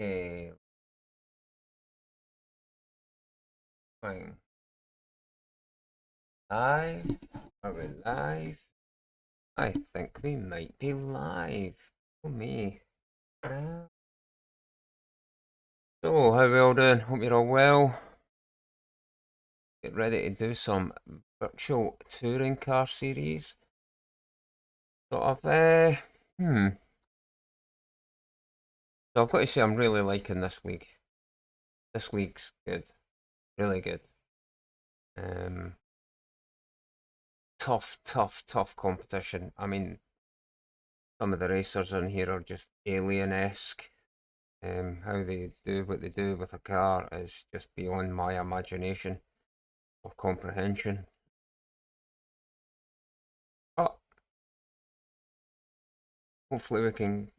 Okay, fine. Live? Are we live? I think we might be live. Oh me. So, how we all doing? Hope you're all well. Get ready to do some virtual touring car series. Sort of, So I've got to say I'm really liking this league. This league's good. Really good. Tough competition. I mean, some of the racers in here are just alien-esque. How they do what they do with a car is just beyond my imagination or comprehension. But hopefully we can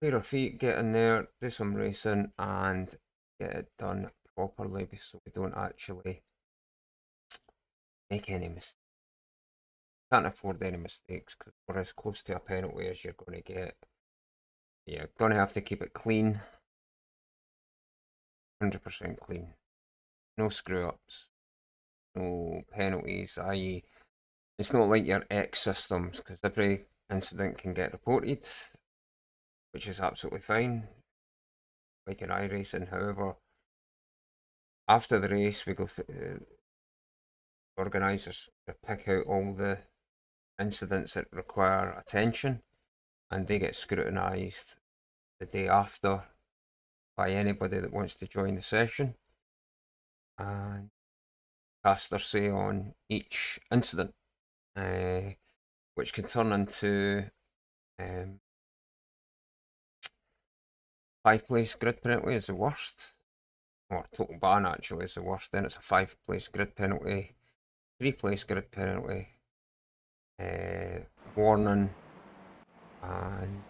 clear our feet, get in there, do some racing, and get it done properly so we don't actually make any mistakes. Can't afford any mistakes because we're as close to a penalty as you're going to get. You're going to have to keep it clean, 100% clean. No screw ups, no penalties, i.e., it's not like your X systems because every incident can get reported, which is absolutely fine, like in iRacing. However, after the race, we go through organisers to pick out all the incidents that require attention, and they get scrutinised the day after by anybody that wants to join the session and cast their say on each incident, which can turn into 5-place grid penalty is the worst, or total ban actually is the worst. Then it's a 5-place grid penalty, 3-place grid penalty, warning, and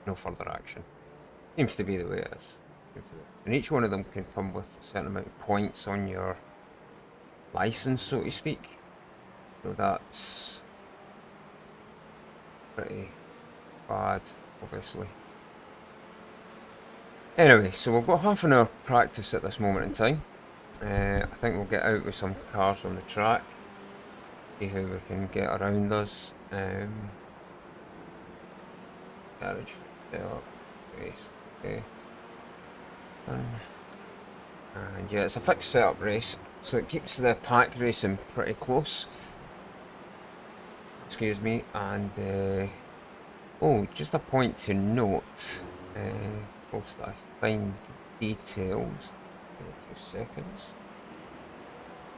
no further action. Seems to be the way it is. And each one of them can come with a certain amount of points on your license, so to speak. So that's pretty bad, obviously. Anyway, so we've got half an hour practice at this moment in time. I think we'll get out with some cars on the track, see how we can get around us. Garage setup, race, okay. And yeah, it's a fixed setup race, so it keeps the pack racing pretty close. Excuse me, and oh, just a point to note, whilst I find details, give me 2 seconds.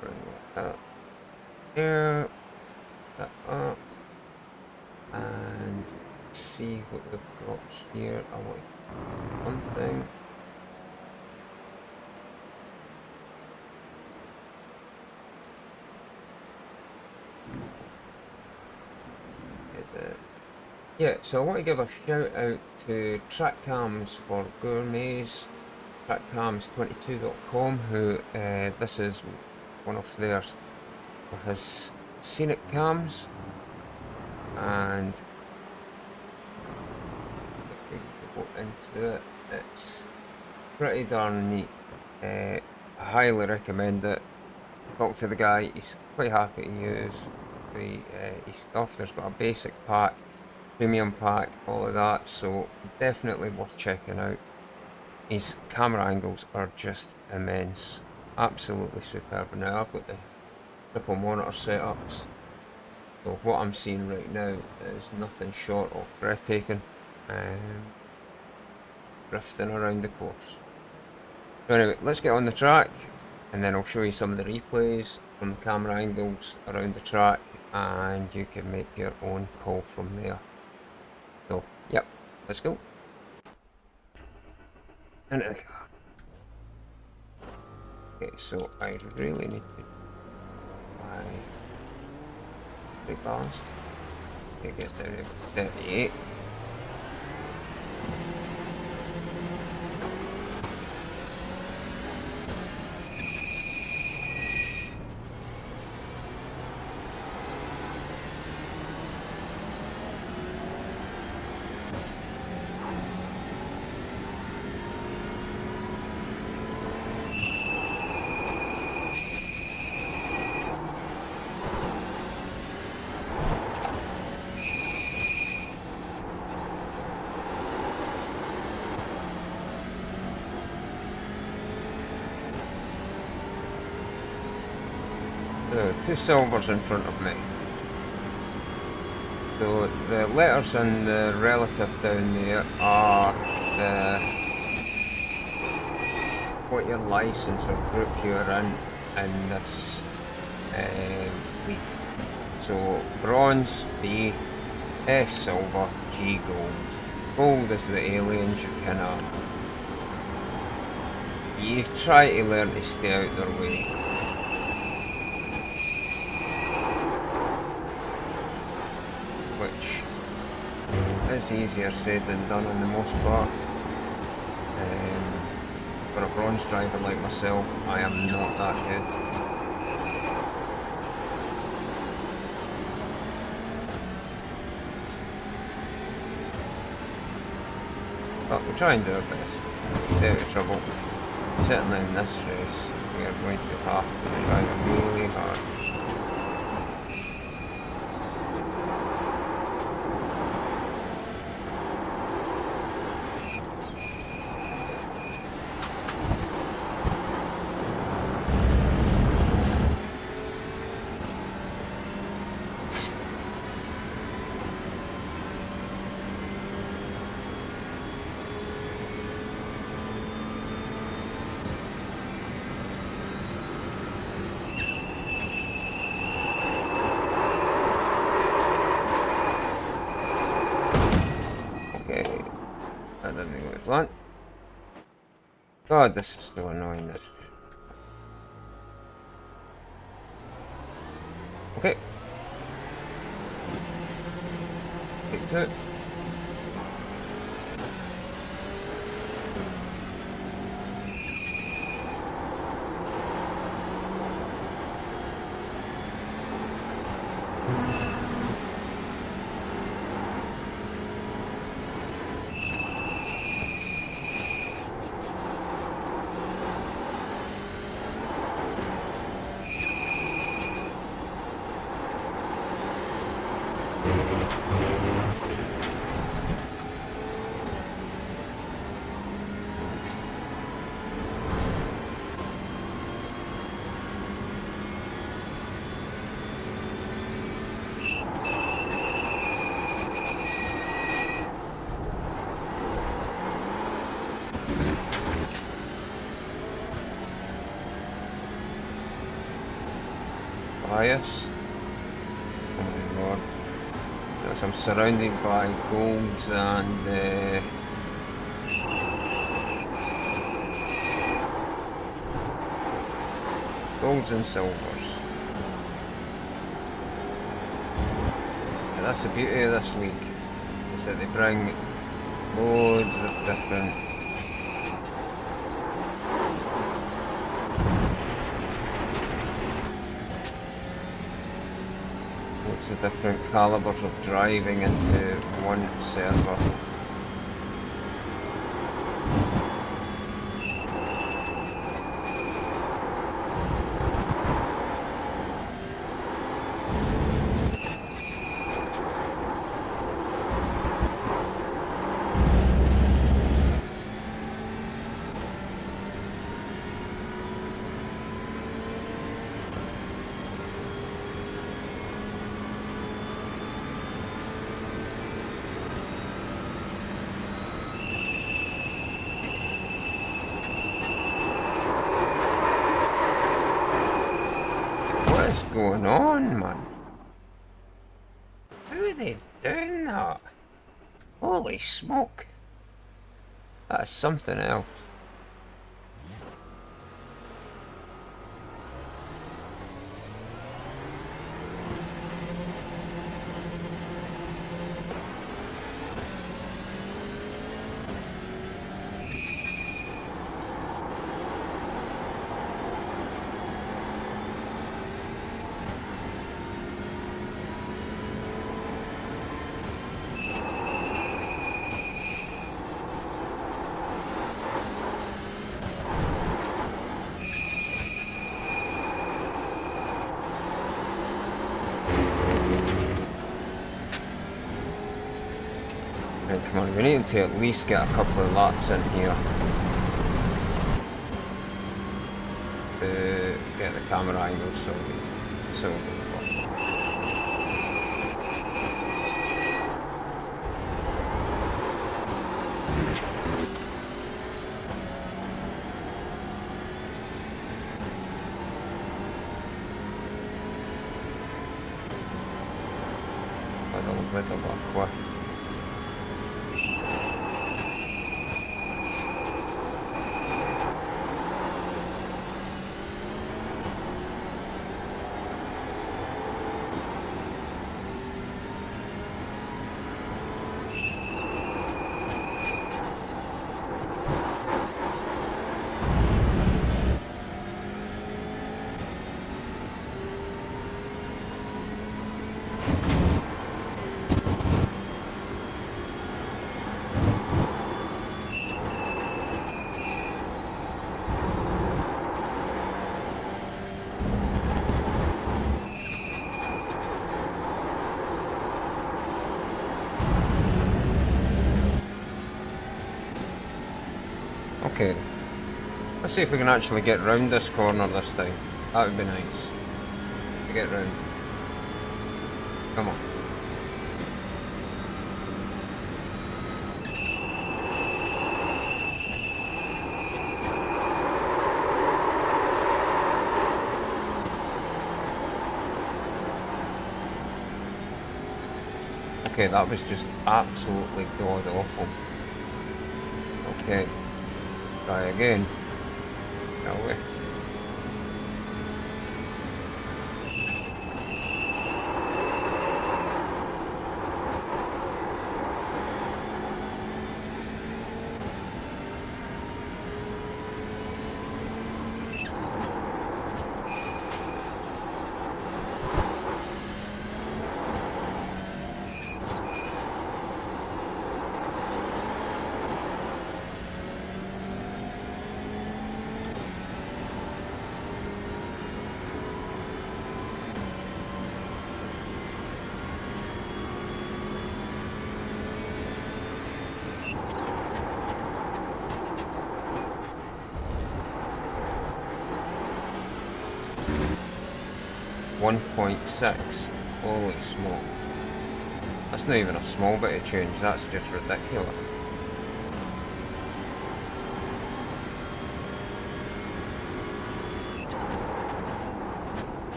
Bring that up there, that up, and see what we've got here. I want one thing. Yeah, so I want to give a shout out to Track Cams for Gourmets, trackcams22.com, who this is one of their his scenic cams, and if we go into it, it's pretty darn neat. I highly recommend it. Talk to the guy, he's quite happy to use his stuff. There's got a basic pack, premium pack, all of that, so definitely worth checking out. His camera angles are just immense, absolutely superb. Now I've got the triple monitor setups, so what I'm seeing right now is nothing short of breathtaking, drifting around the course. So anyway, let's get on the track, and then I'll show you some of the replays from the camera angles around the track, and you can make your own call from there. So, yep, let's go. Into the car. Okay, so I really need to my brake balance to get down to 38. So, two silvers in front of me. So the letters in the relative down there are what your license or group you're in this league. So bronze, B, S silver, G gold. Gold is the aliens, you try to learn to stay out their way. Which is easier said than done on the most part. For a bronze driver like myself, I am not that good. But we try and do our best. Stay out of trouble. Certainly in this race, we are going to have to try really hard. That didn't go to plan. God, this is so annoying. This. Okay. Take two. Bias. Oh my lord. Yes, I'm surrounded by golds and golds and silvers. And that's the beauty of this league, is that they bring loads of different calibers of driving into one server. What's going on, man? How are they doing that? Holy smoke. That's something else. Come on, we need to at least get a couple of laps in here to get the camera angle sorted. So a little bit of a cliff. Okay, let's see if we can actually get round this corner this time. That would be nice to get round. Come on. Okay, that was just absolutely god awful. Okay. Try again, shall we? .6. Holy smoke. That's not even a small bit of change, that's just ridiculous.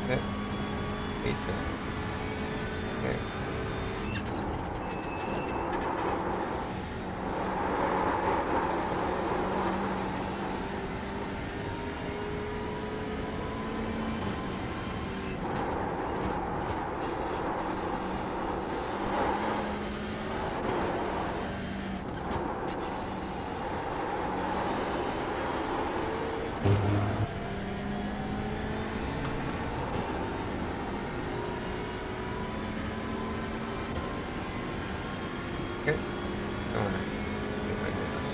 Okay. Okay. Okay. Go on then. Get rid of this.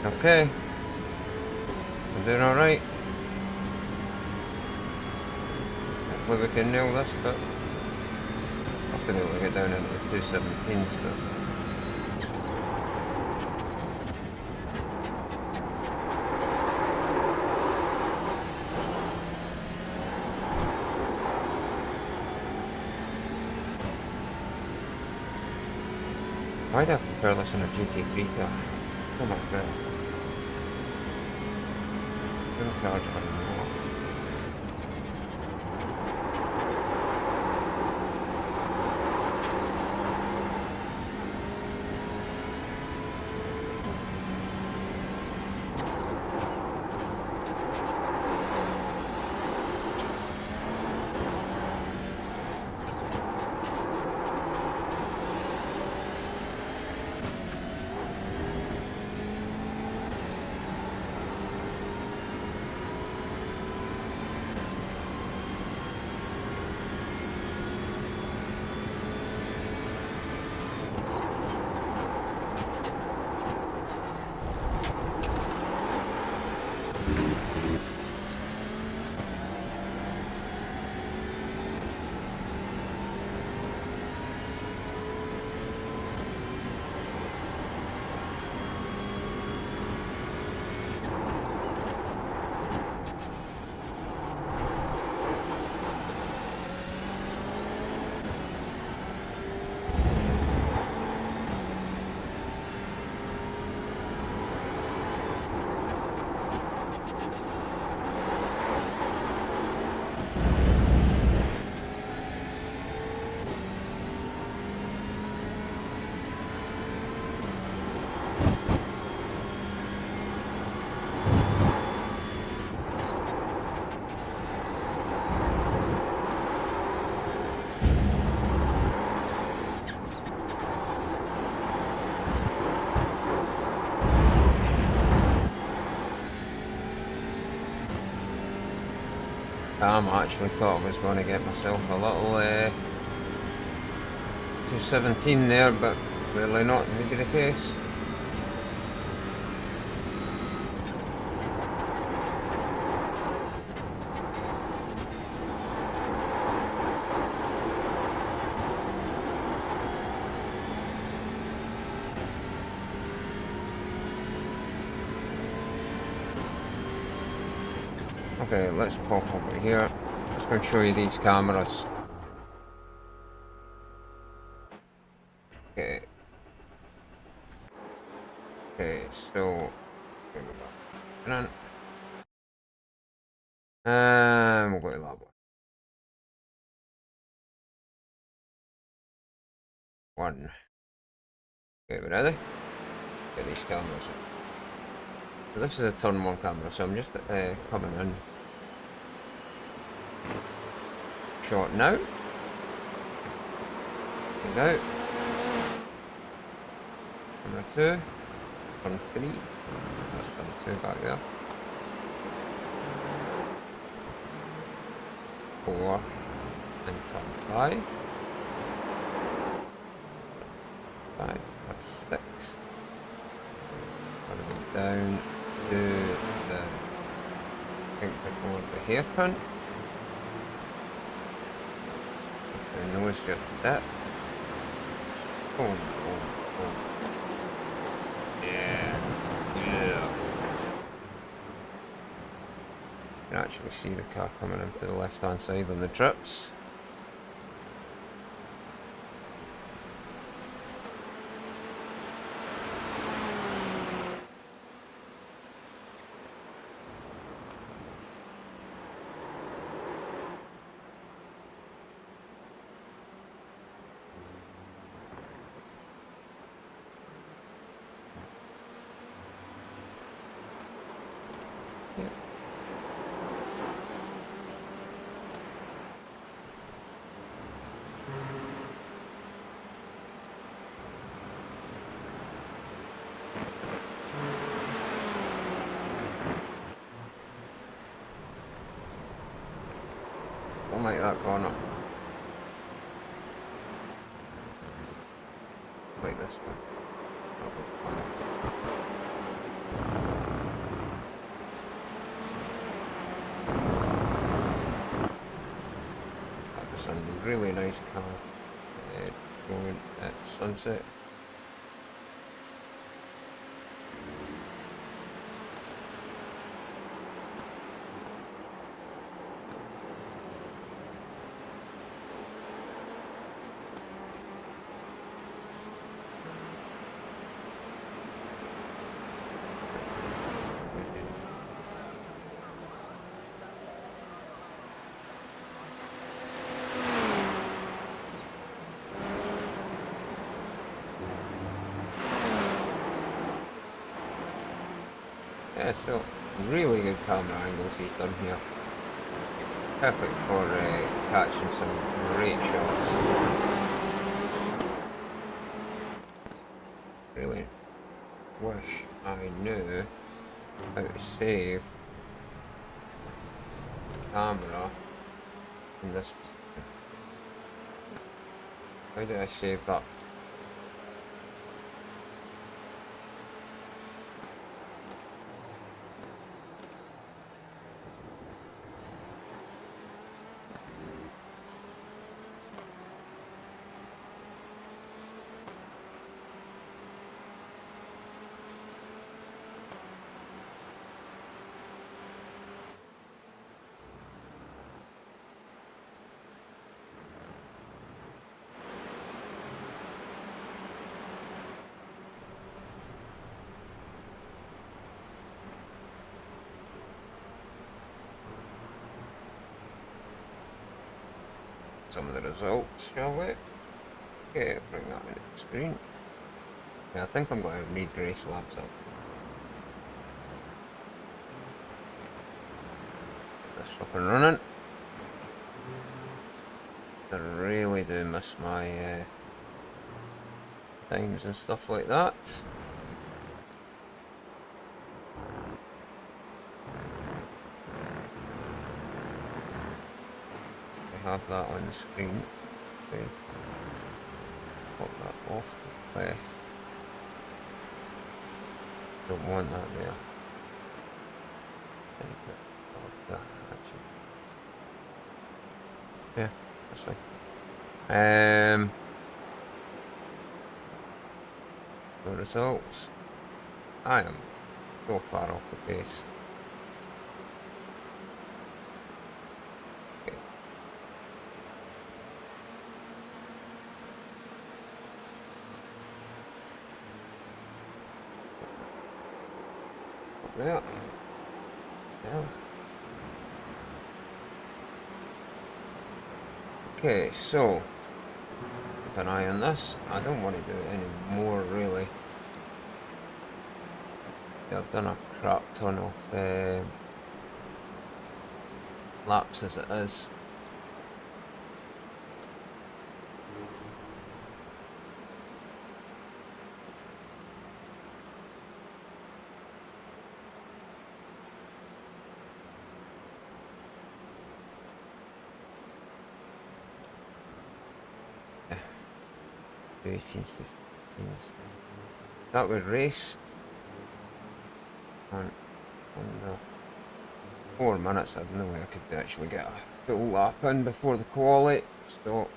Okay. We're doing alright. Hopefully we can nail this, but I'll be able to get down into the 217s, but why do I prefer this in a GT3 car? Oh my god. Them cars are not. I actually thought I was going to get myself a little 217 there, but clearly not really the case. Okay, let's pop over here. Just going to show you these cameras. Okay. Okay, so here we go. And we'll go to that one. Okay, we ready? Get these cameras. So this is a turn 1 camera, so I'm just coming in. Shot now. Get out. Camera 2. Turn 3. That's turn 2 back there. 4. And turn 5. 5 to 6. Down to the, I think before the hairpin. So the nose just that. Boom, boom, boom. Yeah, yeah. You can actually see the car coming into the left hand side on the trips. Don't like that corner. Like this one. really nice car. Going at sunset. Yeah, so really good camera angles he's done here. Perfect for catching some great shots. Really wish I knew how to save the camera in this position. How do I save that? Some of the results, shall we? Okay, bring that in the screen. Yeah, I think I'm going to need race laps up. Get this up and running. I really do miss my times and stuff like that. I have that on the screen. Good. Pop that off to the left. Don't want that there. Actually. Yeah, that's fine. The results. I am so far off the pace. Okay. Up there. Yeah. Okay, so keep an eye on this. I don't want to do it anymore, really. Yeah, I've done a crap ton of laps as it is. Yeah. 18 that would race and under 4 minutes. I don't know way I could actually get a full lap in before the quali, so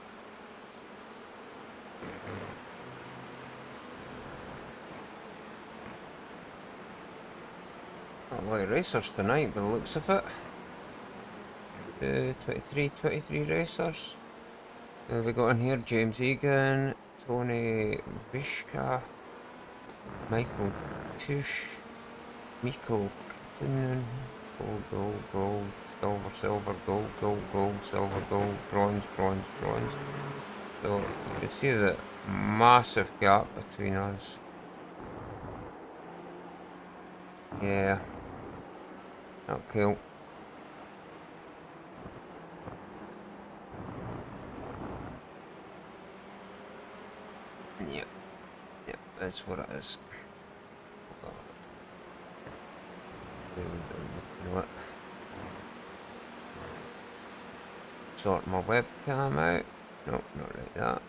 not a lot of racers tonight by the looks of it. 23 racers. Who have we got in here? James Egan, Tony Vishka, Michael Tush, Miko Kitanen, gold, silver, gold, silver, gold, bronze. So you can see the massive gap between us. Yeah, not cool. Yep, that's what it is. Really don't know it. Sort my webcam out. Nope, not like that.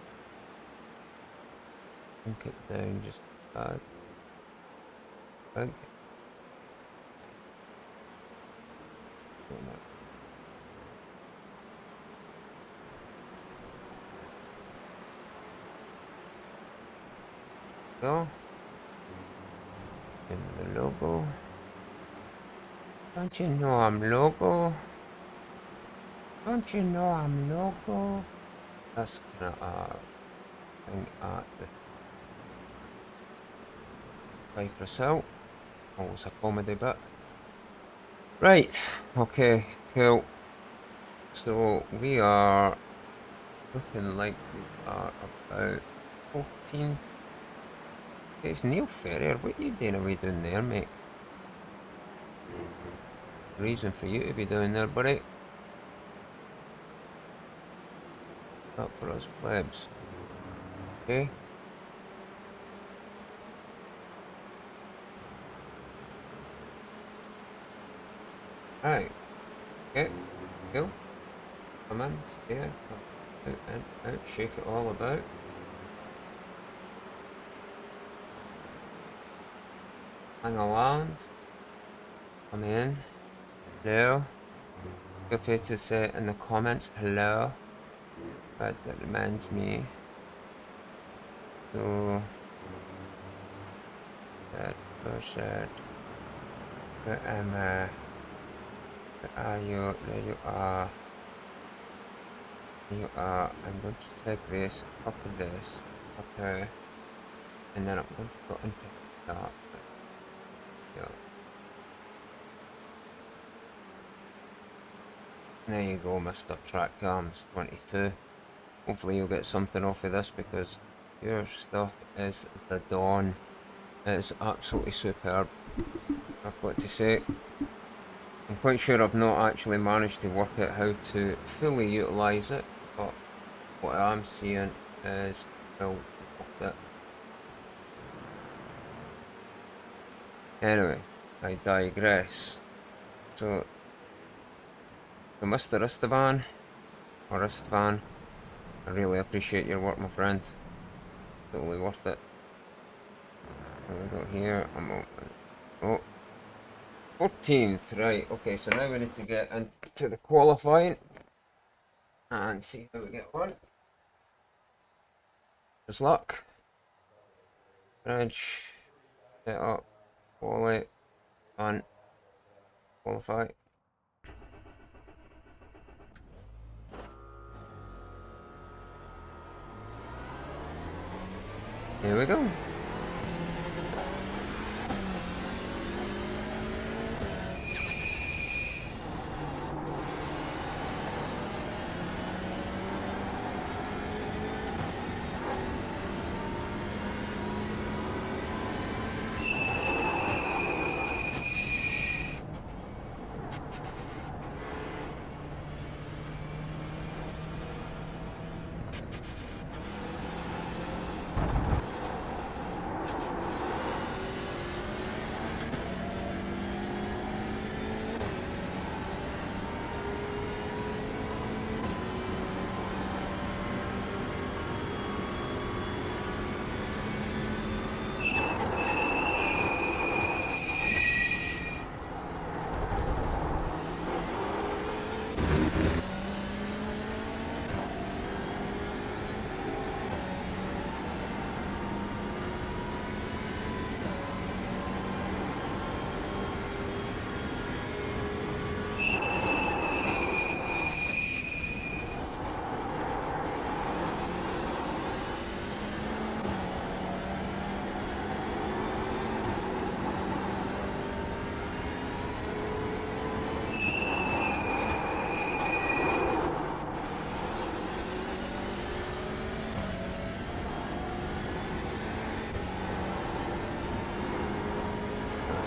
Link it down just bad. Big. go. And the logo. Don't you know I'm logo? Don't you know I'm logo? That's kind of thing at the Cypress out. Always a comedy bit. Right, okay, cool. So we are looking like we are about 14. It's Neil Ferrier. What are you doing away down there, mate? Reason for you to be down there, buddy. Up for us plebs. Okay. Right. Okay. Cool. Come in, stare, come out, in, out, shake it all about. Hang around. Come in. Hello. Feel free to say in the comments hello. But that reminds me to that closer. Where am I? Where are you? There you are. There you are. I'm going to take this, copy this, okay, and then I'm going to go into that. Yeah. There you go, Mr. Track Cams 22. Hopefully you'll get something off of this because your stuff is the dawn. It's absolutely superb, I've got to say. I'm quite sure I've not actually managed to work out how to fully utilise it, but what I'm seeing is well worth it. Anyway, I digress. So Mr. Istvan, or Istvan, I really appreciate your work, my friend. Totally worth it. What we got here? I'm open. Oh, 14th, right. Okay, so now we need to get into the qualifying and see how we get on. Just luck. Bridge, set up, quali, on, qualify. Here we go.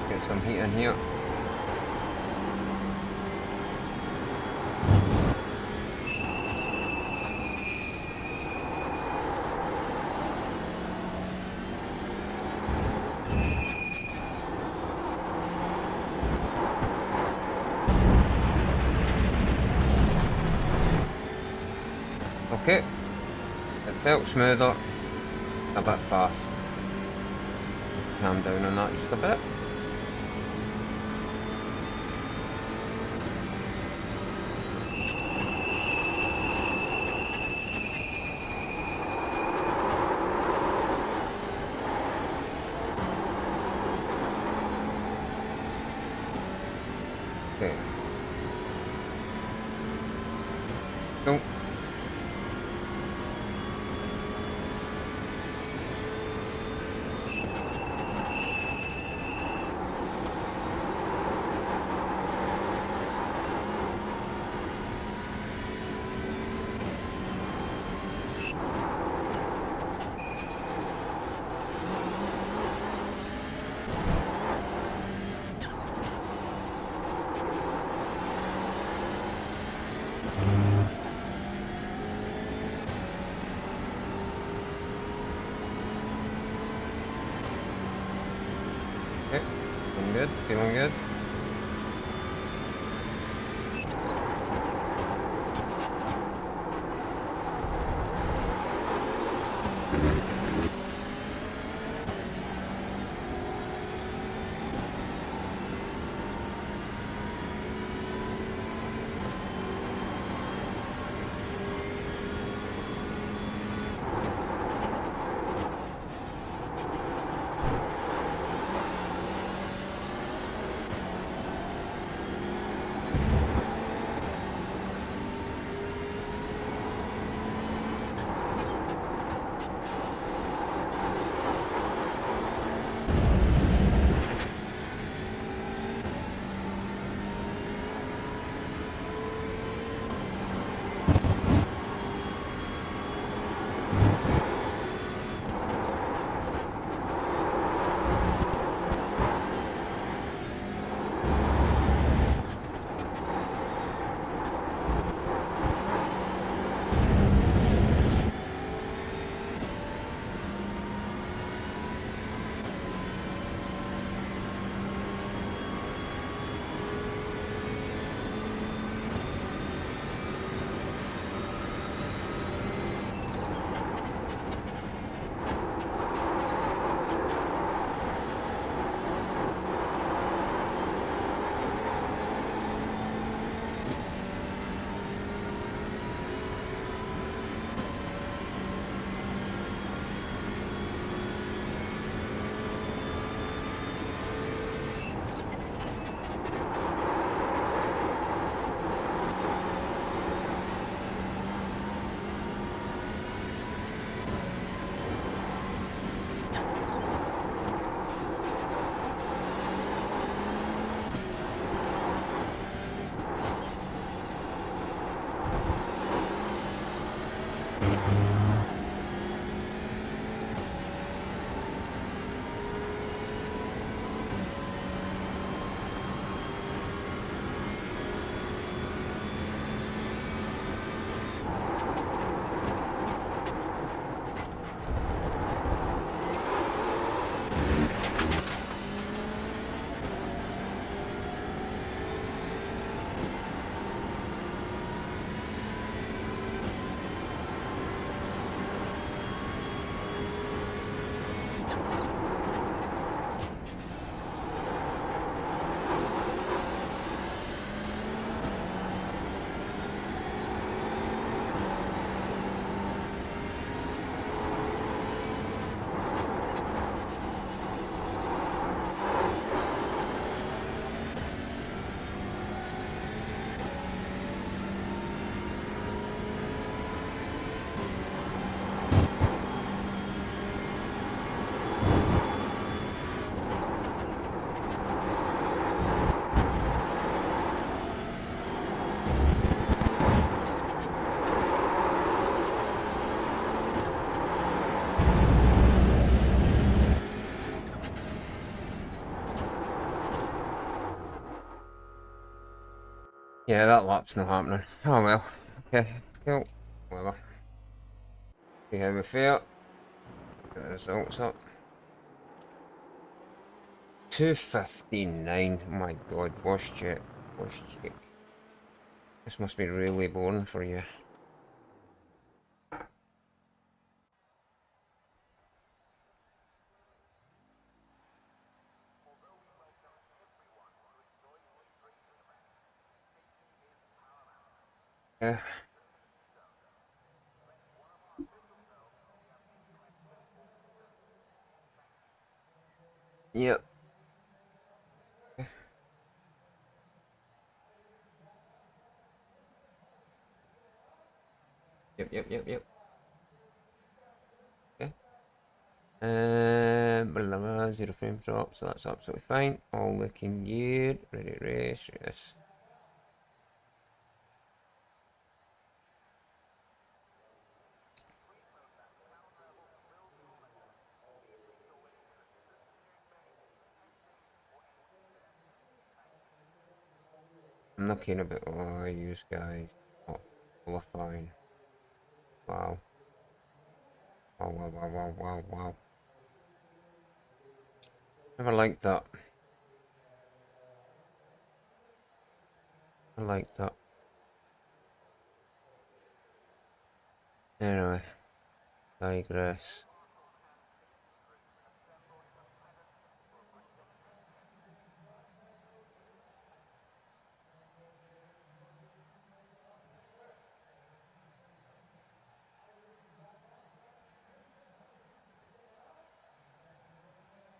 Get some heat in here. Okay, it felt smoother, a bit fast. Calm down on that just a bit. Okay. Go. Okay, feeling good, feeling good. Yeah, that lap's not happening. Oh well. Okay, cool. Whatever. See how we fare. Get the results up. 2:59. My god, wash check. Wash check. This must be really boring for you. Yeah. Yep. Yep. Okay. Blah, blah, 0 frame drop, so that's absolutely fine. All looking good. Ready to race, yes. I'm not keen about you guys not qualifying. Wow. Wow. Never liked that. I like that. Anyway, digress.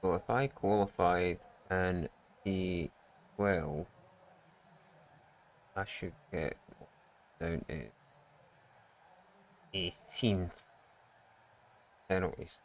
So if I qualified in T12, I should get down to 18th penalties.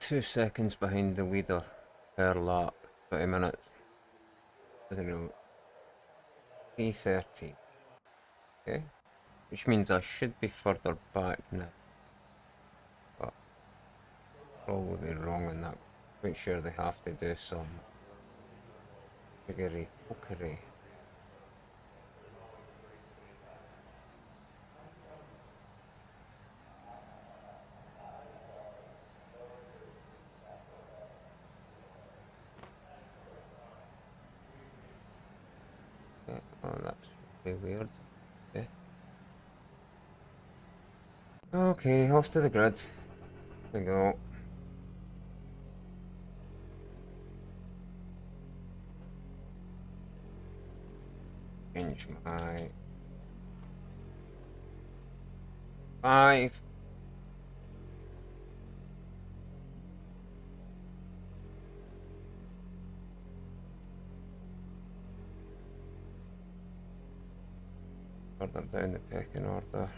Two seconds behind the leader per lap, 20 minutes. I don't know. P13. Okay. Which means I should be further back now. But probably wrong on that. Make sure they have to do some piggery pokery. Okay. Oh, that's really weird. Okay. Okay, off to the grid. There we go. Change my 5. Further down the pecking order.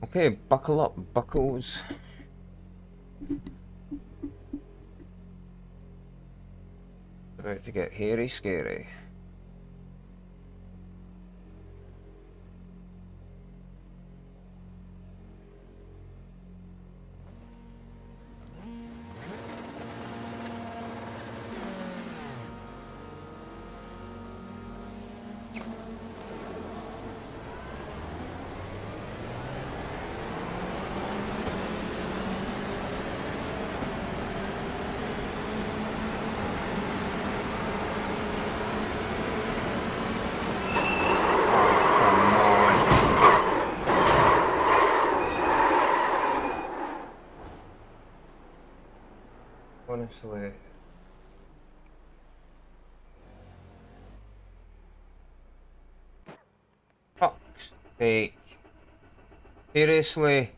Okay, buckle up, buckles. About to get hairy scary. Honestly. Fuck's sake. Seriously.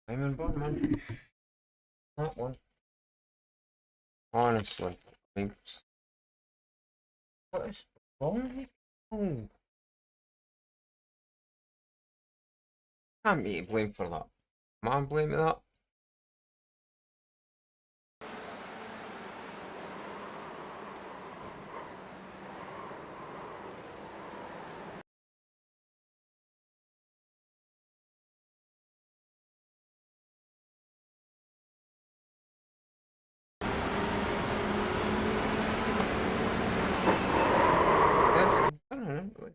Diamond bar, man. That one. Honestly, what is wrong with you? Can't be to blame for that. Am I blaming that? Yes, I don't know.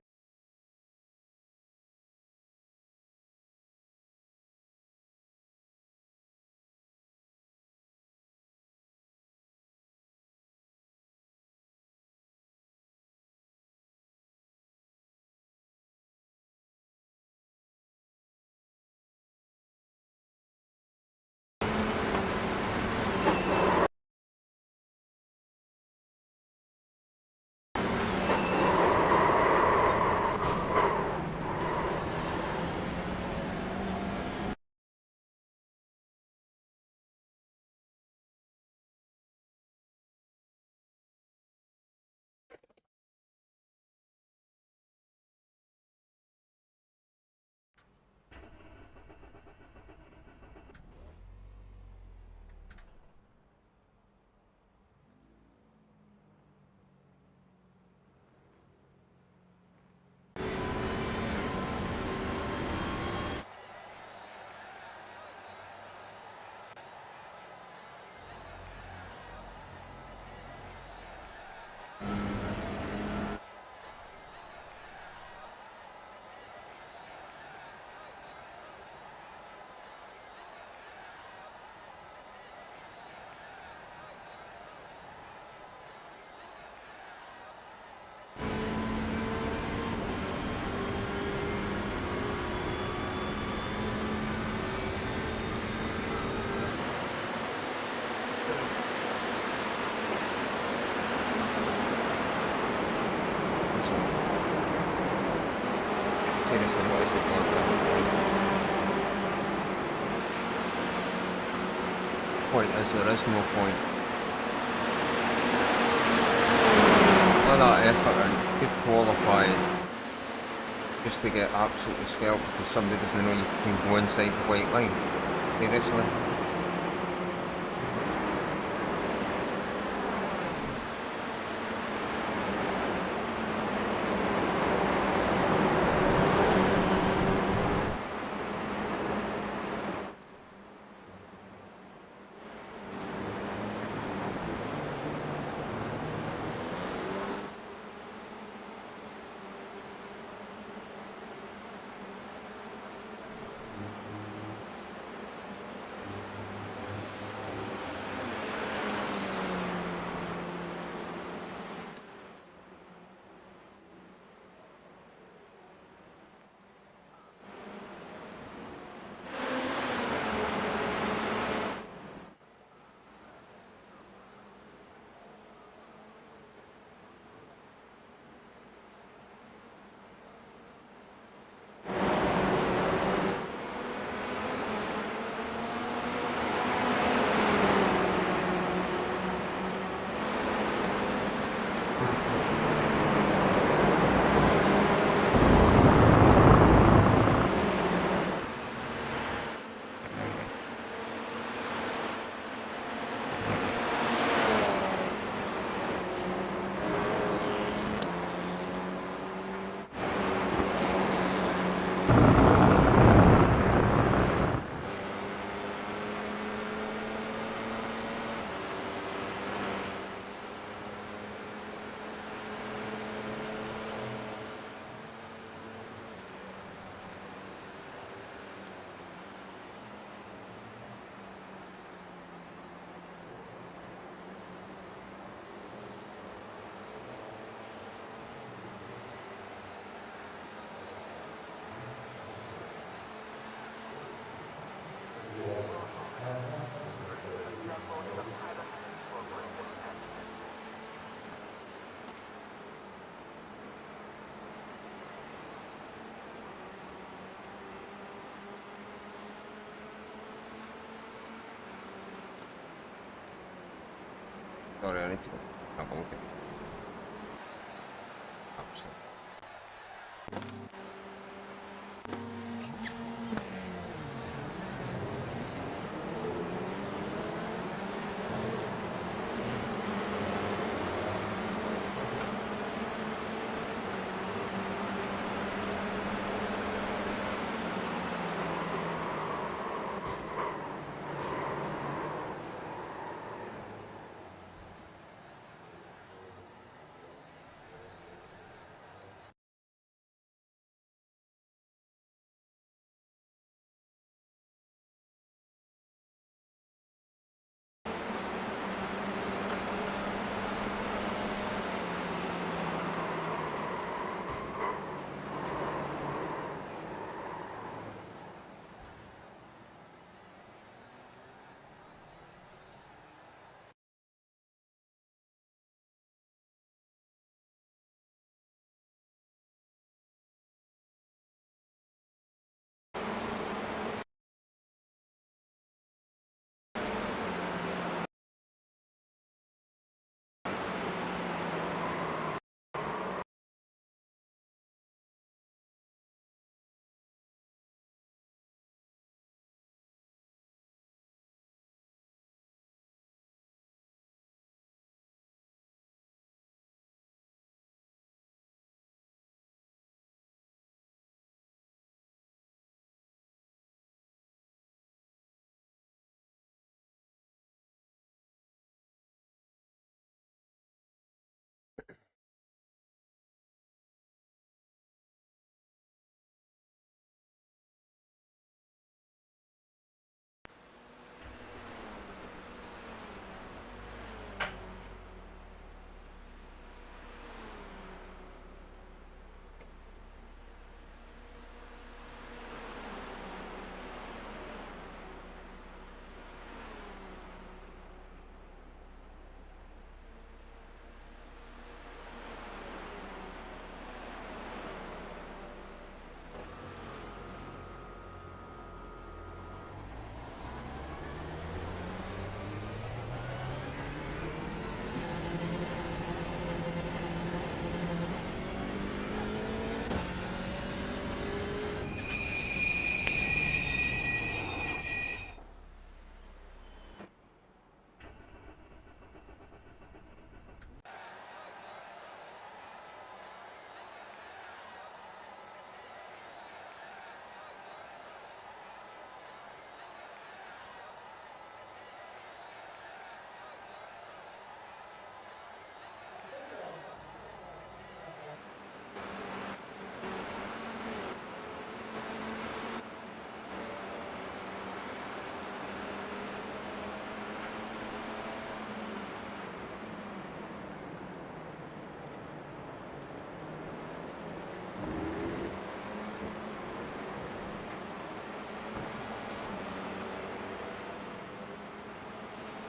Seriously, what is the point of that? Point is, there is no point. All that effort and good qualifying just to get absolutely scalped because somebody doesn't know you can go inside the white line. Seriously? Sorry, I need to go have a look at maps.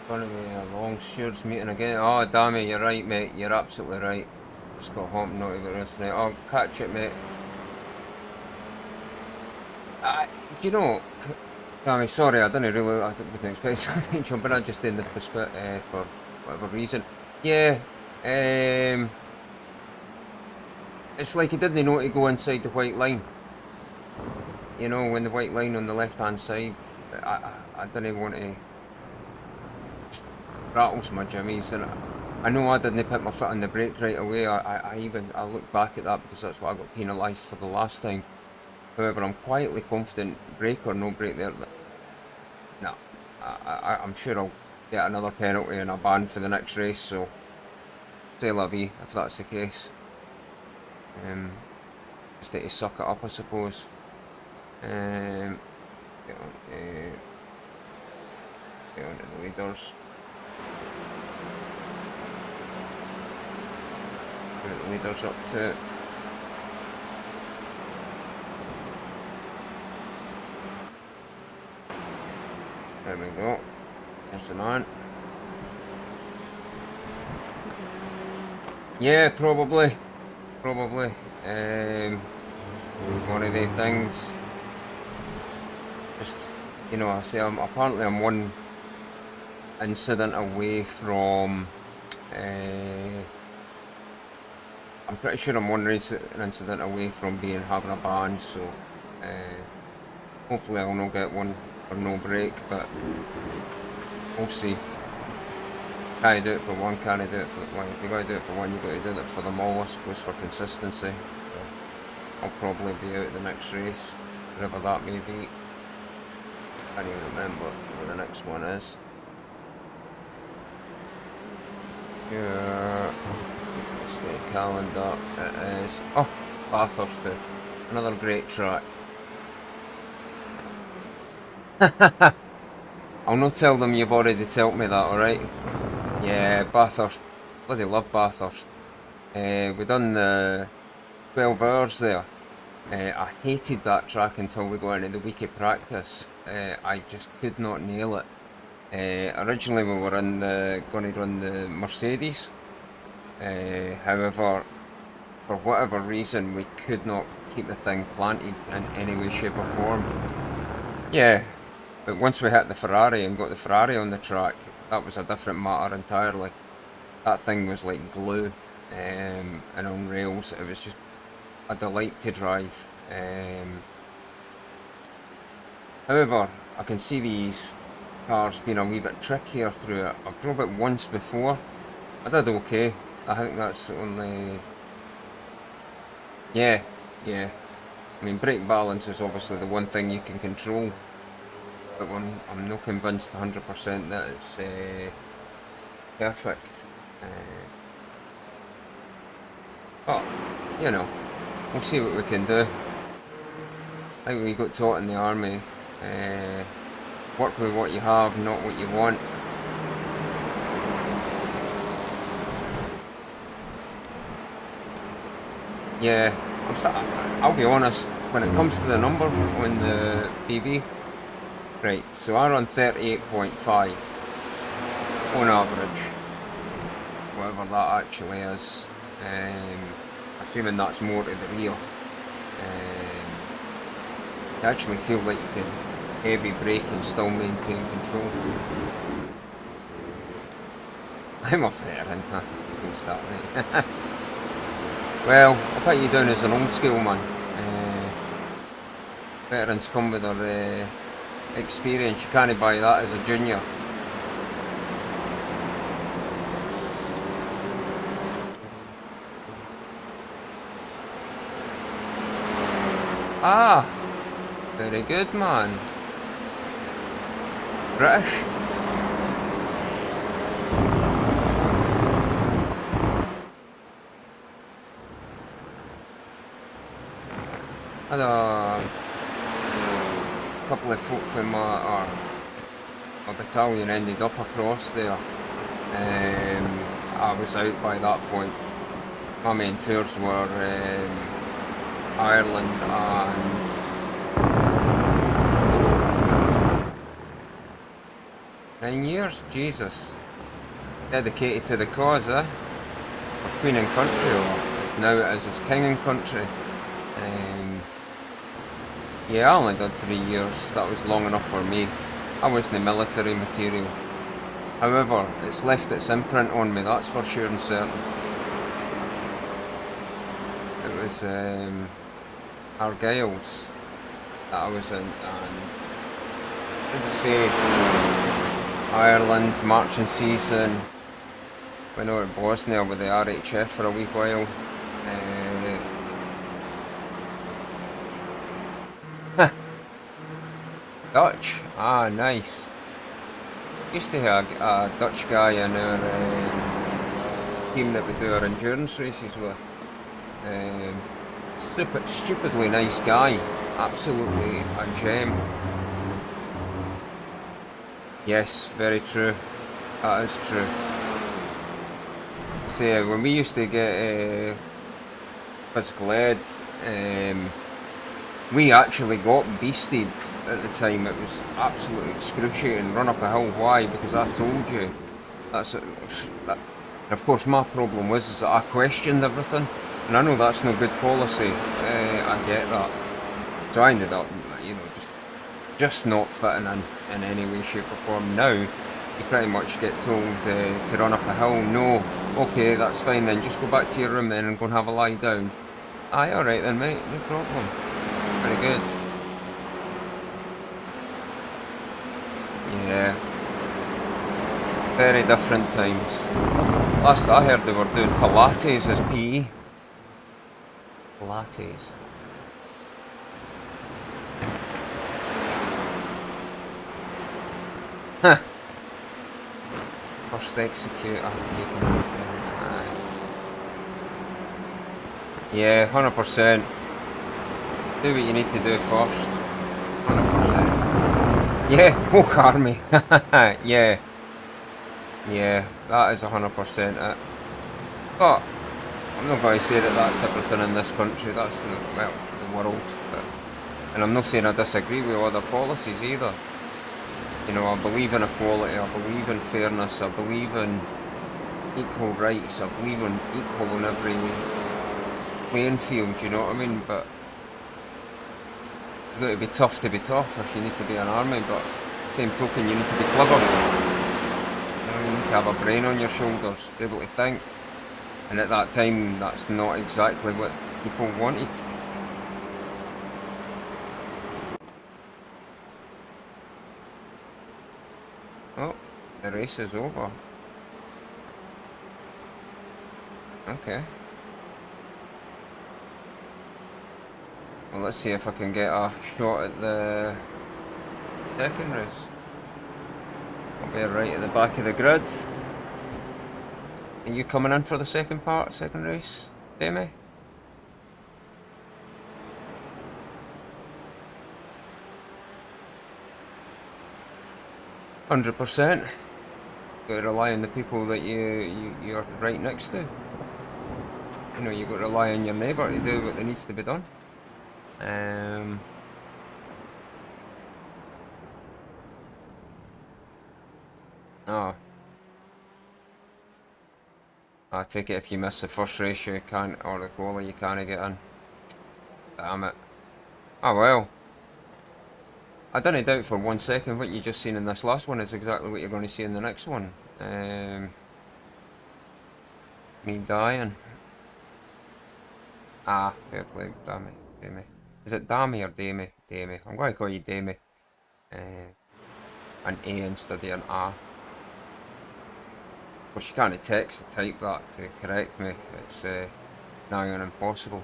Gonna be a long stewards meeting again. Oh, damn it, you're right, mate. You're absolutely right. Just got home not to get this tonight. I'll catch it, mate. Do you know, Dammy, sorry, I didn't expect something jumping in just in this bit for whatever reason. Yeah, it's like he didn't know to go inside the white line. You know, when the white line on the left-hand side, I didn't want to rattles my jimmies, and I know I didn't put my foot on the brake right away. I look back at that because that's what I got penalised for the last time. However, I'm quietly confident, brake or no brake there, no, I'm sure I'll get another penalty and a ban for the next race, so c'est la vie if that's the case. Just need to suck it up, I suppose. Get on to the leaders. Get the leaders up to there we go. There's the man. Yeah, probably. One of the things. Just, you know, I say apparently I'm one incident away from I'm pretty sure I'm one race incident away from having a ban, so hopefully I'll not get one for no break, but we'll see. Can you do it for one? Can you do it for one? If you gotta do it for one, you gotta do it for them all, I suppose, for consistency. So I'll probably be out the next race, whatever that may be. I can't even remember what the next one is. Yeah, let's get a calendar. It is, oh, Bathurst, another great track. I'll not tell them you've already told me that, alright? Yeah, Bathurst. Bloody love Bathurst. We done the 12 hours there. I hated that track until we got into the week of practice. I just could not nail it. Originally we were going to run the Mercedes. However, for whatever reason, we could not keep the thing planted in any way, shape or form. Yeah, but once we hit the Ferrari and got the Ferrari on the track, that was a different matter entirely. That thing was like glue, and on rails. It was just a delight to drive. However, I can see these cars being a wee bit trickier through it. I've drove it once before. I did okay. I think that's only... Yeah. I mean, brake balance is obviously the one thing you can control. But I'm not convinced 100% that it's perfect. But, you know, we'll see what we can do. I think we got taught in the army, work with what you have, not what you want. Yeah, I'll be honest, when it comes to the number on the PB, right, so I run 38.5 on average, whatever that actually is, assuming that's more to the rear. I actually feel like you can heavy brake and still maintain control. I'm a veteran, huh? Don't start right. Well, I'll put you down as an old school man. Veterans come with their experience. You can't buy that as a junior. Ah, very good, man. British. Had a couple of folk from my battalion ended up across there. I was out by that point. My main tours were Ireland and 9 years, Jesus. Dedicated to the cause, eh? Of Queen and Country, or now it is King and Country. Yeah, I only did 3 years, that was long enough for me. I wasn't military material. However, it's left its imprint on me, that's for sure and certain. It was Argyle's that I was in, and as I say, Ireland, marching season, went over to Bosnia with the RHF for a wee while. Dutch, ah, nice. Used to have a Dutch guy in our team that we do our endurance races with. Stupidly nice guy, absolutely a gem. Yes, very true. That is true. See, when we used to get physical ed, we actually got beasted at the time. It was absolutely excruciating. Run up a hill. Why? Because I told you. Of course, my problem was is that I questioned everything, and I know that's no good policy. I get that. So I ended up, you know, just not fitting in any way, shape or form. Now, you pretty much get told to run up a hill. No, okay, that's fine then. Just go back to your room then and go and have a lie down. Aye, alright then, mate. No problem. Very good. Yeah. Very different times. Last I heard they were doing Pilates as PE. Pilates. Huh. First execute after you can move in. Yeah, 100%. Do what you need to do first. 100%. Yeah, woke army. Yeah. Yeah, that is 100% it. But I'm not going to say that that's everything in this country. That's the world. But, and I'm not saying I disagree with other policies either. You know, I believe in equality. I believe in fairness. I believe in equal rights. I believe in equal on every playing field. You know what I mean? But you've got to be tough to be tough if you need to be an army. But same token, you need to be clever. You need to have a brain on your shoulders, be able to think. And at that time, that's not exactly what people wanted. Oh, the race is over. Okay. Well, let's see if I can get a shot at the second race. I'll be right at the back of the grid. Are you coming in for the second race, Demi? %. Got to rely on the people that you're right next to. You know, you've got to rely on your neighbour to do what needs to be done. Oh. I take it if you miss the first race you can't, or the quali you can't get in. Damn it. Oh well. I didn't doubt for 1 second what you just seen in this last one is exactly what you're going to see in the next one. Me dying. Ah, fair play, Dami. Is it Dami or Dami? Dami. I'm going to call you Dami. An A instead of an A. Well, she can't text and type that to correct me. It's nigh on impossible.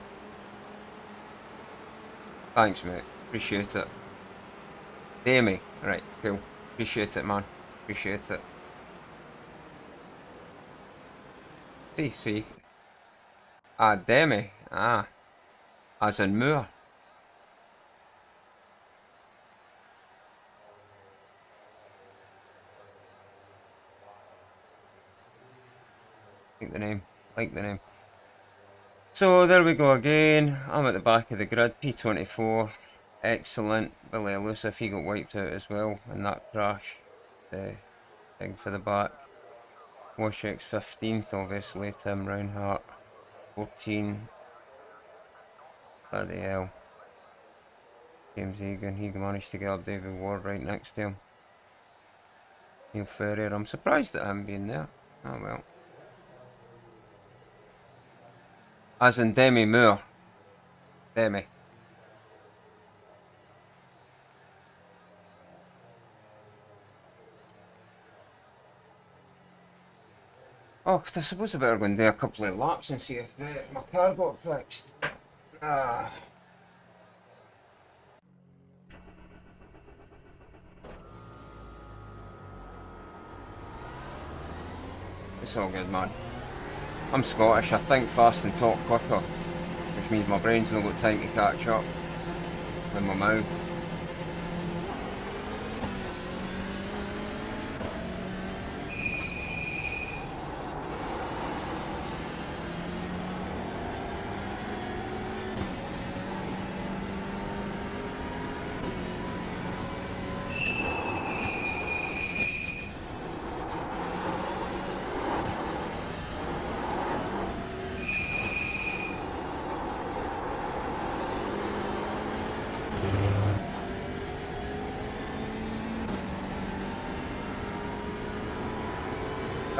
Thanks, mate. Appreciate it. Demi. Right, cool. Appreciate it, man. Appreciate it. See. Ah, Demi. Ah. As in Moore. Like the name. So there we go again. I'm at the back of the grid. P24. Excellent. Billy Elusive, he got wiped out as well in that crash. The thing for the back. Washix 15th, obviously. Tim Reinhardt 14. Bloody hell. James Egan, he managed to get up David Ward right next to him. Neil Ferrier, I'm surprised at him being there. Oh well. As in Demi Moore. Demi. Oh, I suppose I better go and do a couple of laps and see if my car got fixed. Ah. It's all good, man. I'm Scottish, I think fast and talk quicker, which means my brain's not got time to catch up with my mouth.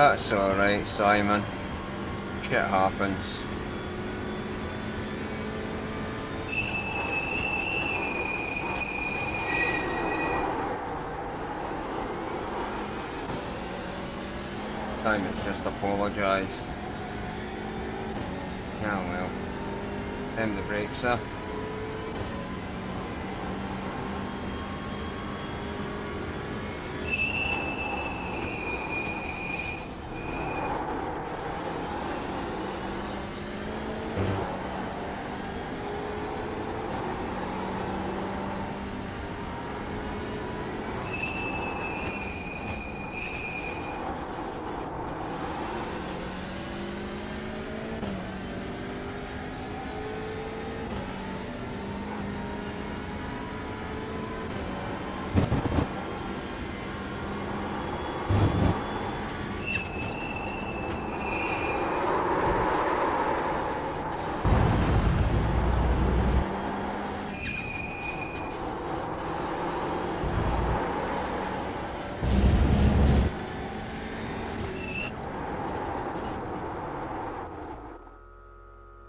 That's alright, Simon. Shit happens. Simon's just apologised. Yeah, well. Them the brakes, sir.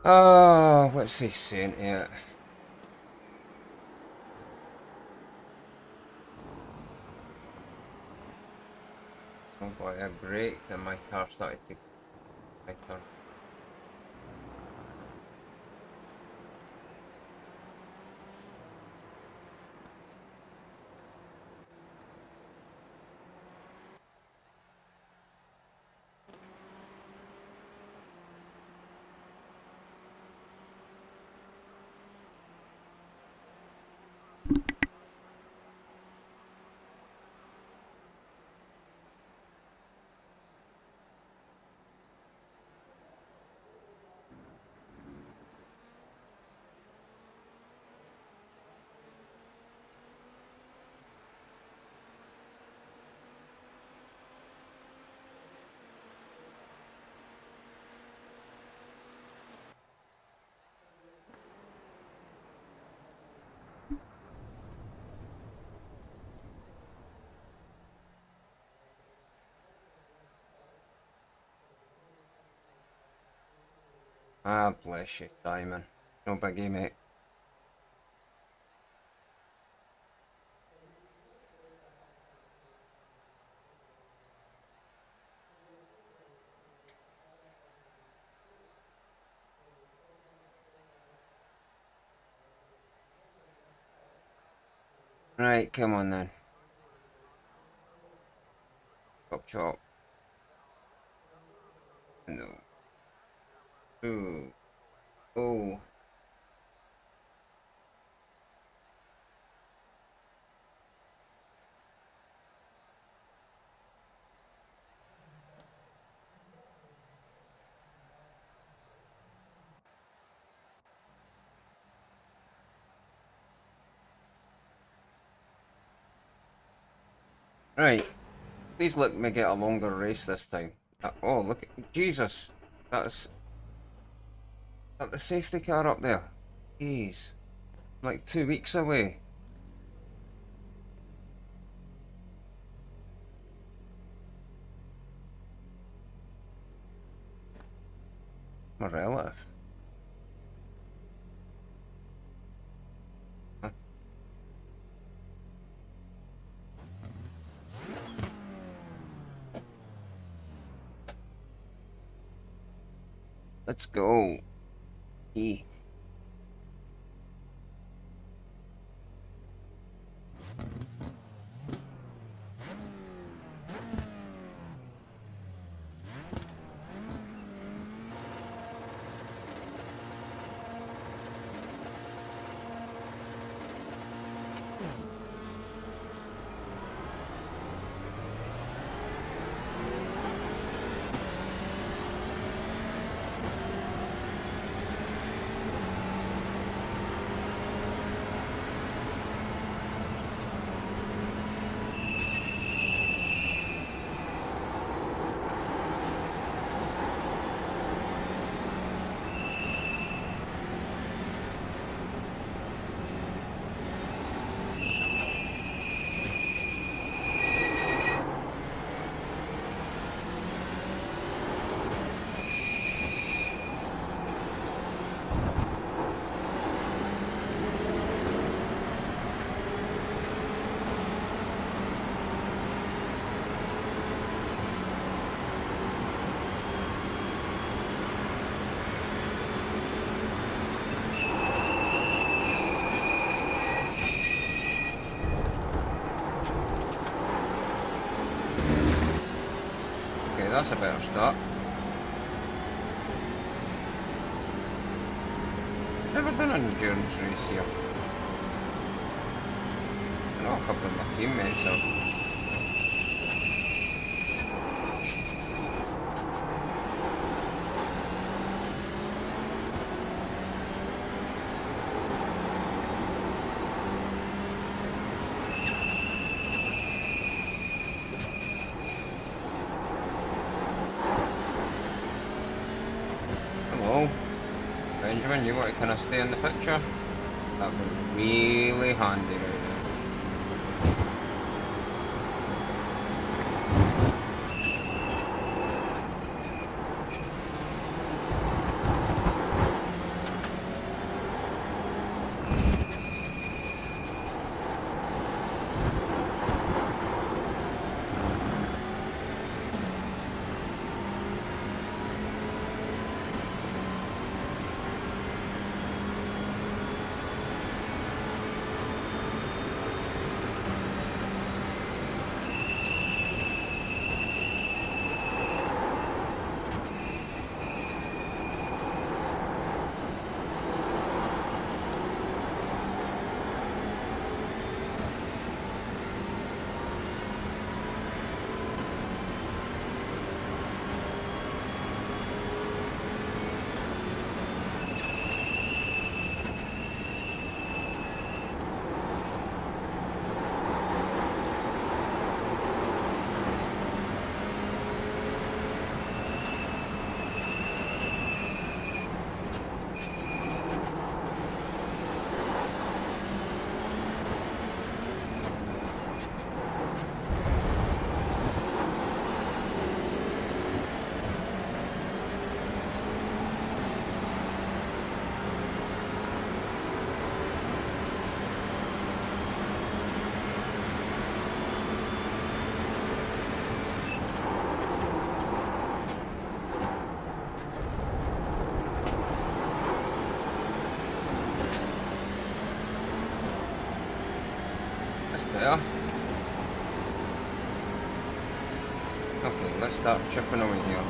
Oh, what's he saying here? Oh boy, I braked and my car started to my turn. Ah, bless you, Simon. No biggie, mate. Right, come on then. Chop chop. No. Ooh. Oh. Right. Please let me get a longer race this time. Oh, look at Jesus. That's the safety car up there. Jeez. Like 2 weeks away. My relative. Huh? Let's go. E. that's a better start. Never done an endurance race here. I know a couple of my teammates have. Hello, Benjamin, you want to kind of stay in the picture? That would be really handy right now. There. Okay, let's start chipping away here.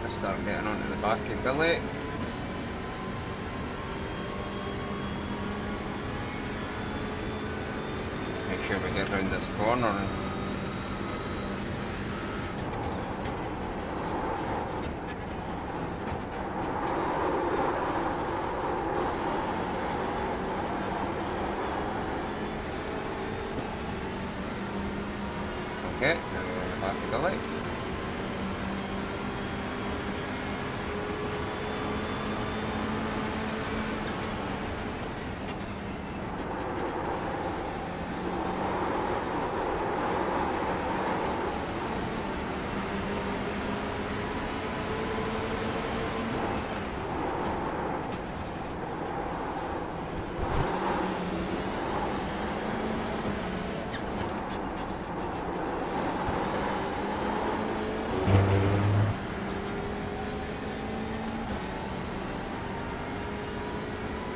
Start getting onto the back of Billy. Make sure we get around this corner. Okay, now we're on the back of Billy.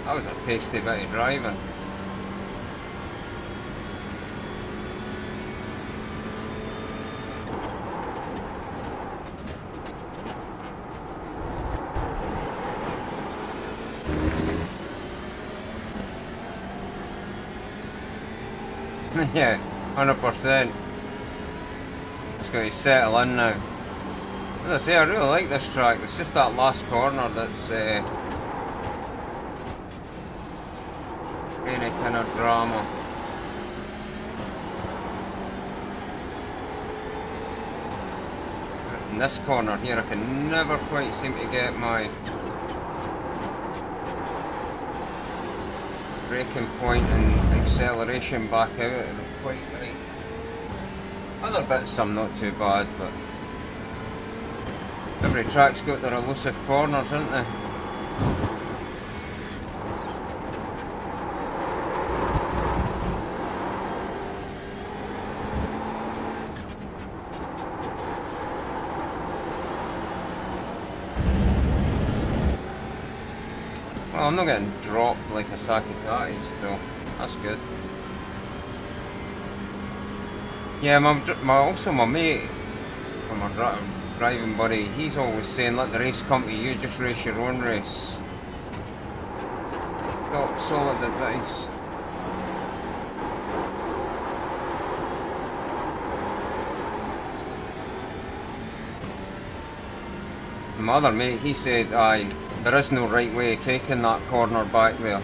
That was a tasty bit of driving. Yeah, 100%. Just got to settle in now. As I say, I really like this track. It's just that last corner that's any kind of drama. this corner here, I can never quite seem to get my braking point and acceleration back out quite right. Other bits I'm not too bad, but every track's got their elusive corners, haven't they? Well, I'm not getting dropped like a sack of tatties, so that's good. Yeah, also my mate, or my driving buddy, he's always saying, let the race come to you, just race your own race. Got solid advice. My other mate, he said, aye, there is no right way of taking that corner back there.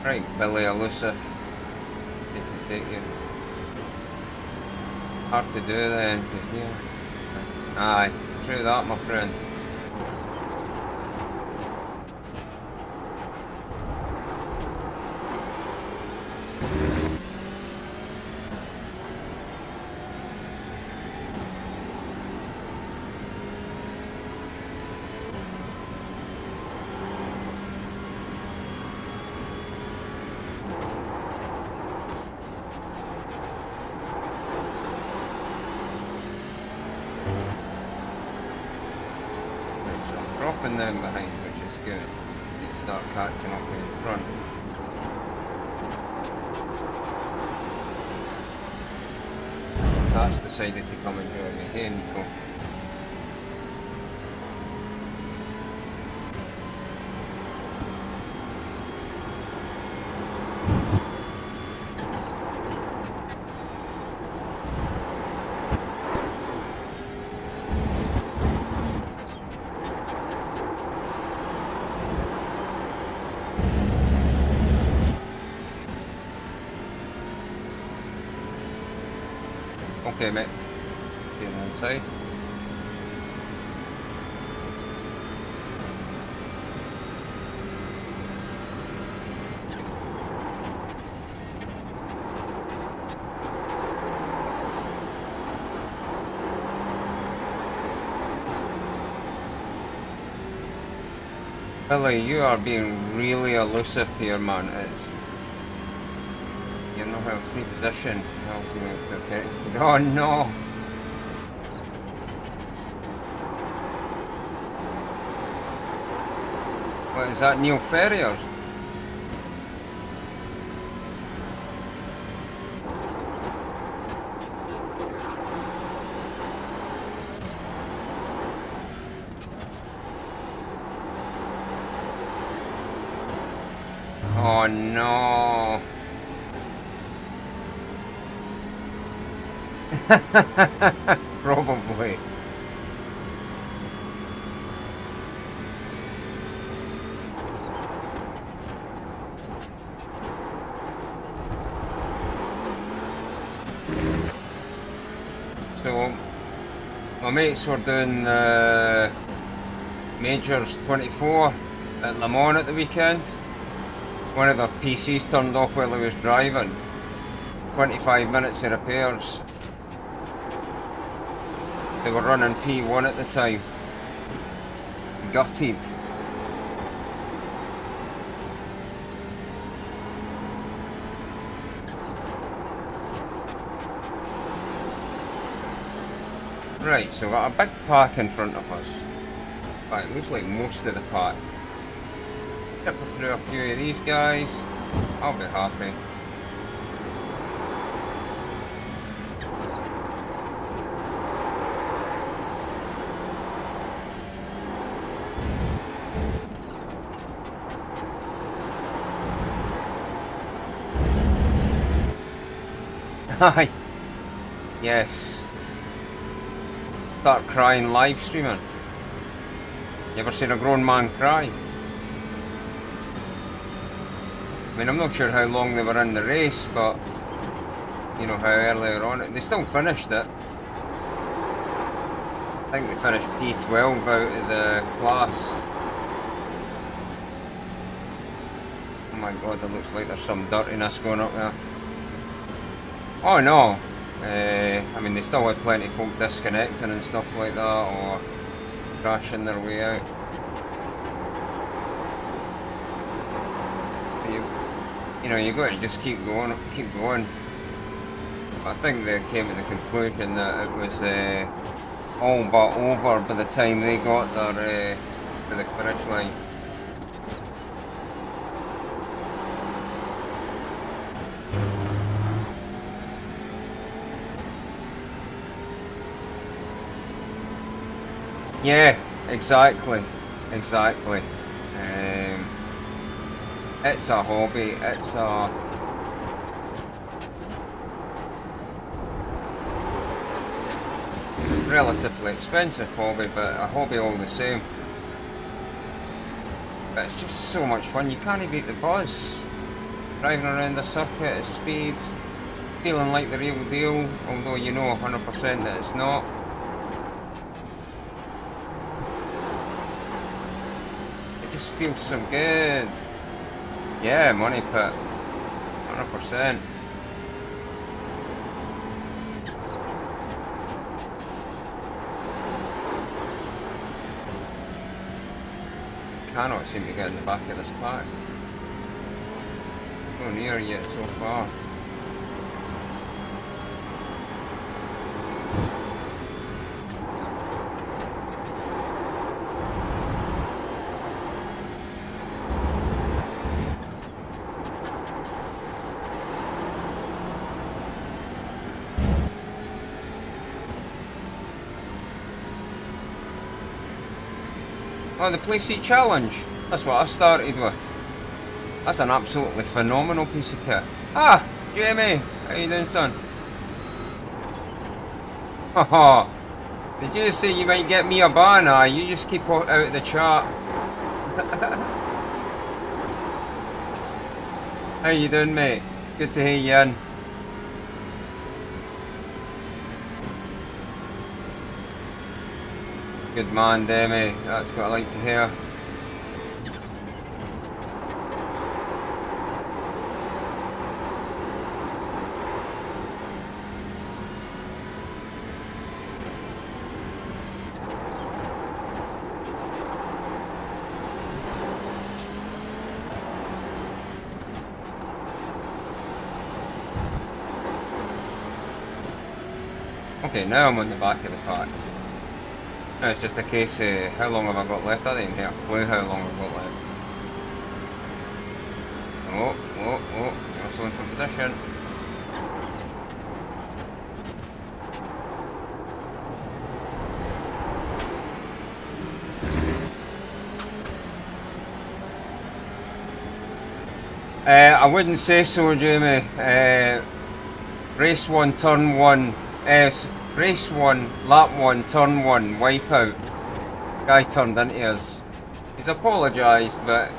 Right, Billy Elusive. Good to take you. Hard to do then to hear. Aye, true that, my friend. Dropping them behind, which is good. You start catching up in front. That's decided to come and join me. Hey, Nico. Okay, mate. Get inside. Billy, you are being really elusive here, man. You're not in a free position. Oh no! What is that, Neil Ferrier's? Oh no! Probably. So, my mates were doing Majors 24 at Le Mans at the weekend. One of their PCs turned off while he was driving. 25 minutes of repairs. They were running P1 at the time. Gutted. Right, so we've got a big pack in front of us. Right, it looks like most of the pack. Get through a few of these guys. I'll be happy. Aye. Yes. Start crying live streaming. You ever seen a grown man cry? I mean, I'm not sure how long they were in the race, but you know how earlier on they still finished it. I think they finished P12 out of the class. Oh my god, it looks like there's some dirtiness going up there. Oh no! I mean, they still had plenty of folk disconnecting and stuff like that, or crashing their way out. You know, you got to just keep going, keep going. I think they came to the conclusion that it was all but over by the time they got there to the finish line. Yeah, exactly. It's a hobby, it's a relatively expensive hobby, but a hobby all the same. But it's just so much fun, you can't beat the buzz. Driving around the circuit at speed, feeling like the real deal, although you know 100% that it's not. It just feels so good. Yeah, money pit, 100%. Cannot seem to get in the back of this pack. No near yet so far. Oh, the play seat challenge. That's what I started with. That's an absolutely phenomenal piece of kit. Ah, Jamie, how you doing, son? Haha. Did you say you might get me a ban? Ah, you just keep out of the chat. How you doing, mate? Good to hear you in. Good man, Demi. That's what I like to hear. Okay, now I'm on the back of the pack. Now it's just a case of how long have I got left? I didn't have a clue how long I've got left. Oh, hustling for position. I wouldn't say so, Jamie. Race 1, turn 1. Race 1, lap 1, turn 1, wipeout. Guy turned into us. He's apologised, but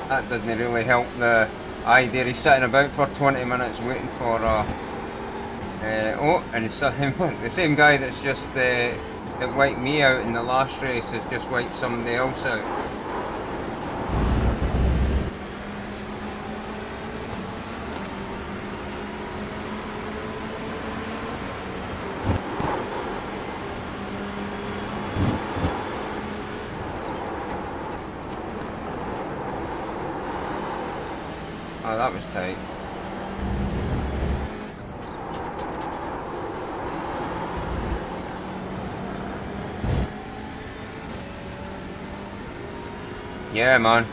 that didn't really help the idea. He's sitting about for 20 minutes waiting for oh, and it's the same guy that's just that wiped me out in the last race has just wiped somebody else out. Oh, that was tight. Yeah, man.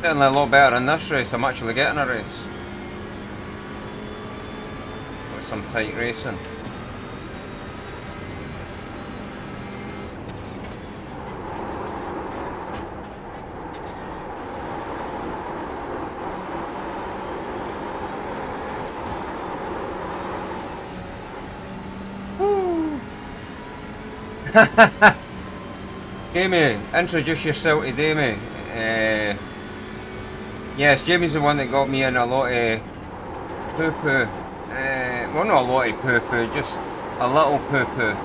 Getting a lot better in this race. I'm actually getting a race. With some tight racing. Jamie, introduce yourself today, mate. Yes, Jamie's the one that got me in a lot of poo-poo. Well, not a lot of poo-poo, just a little poo-poo.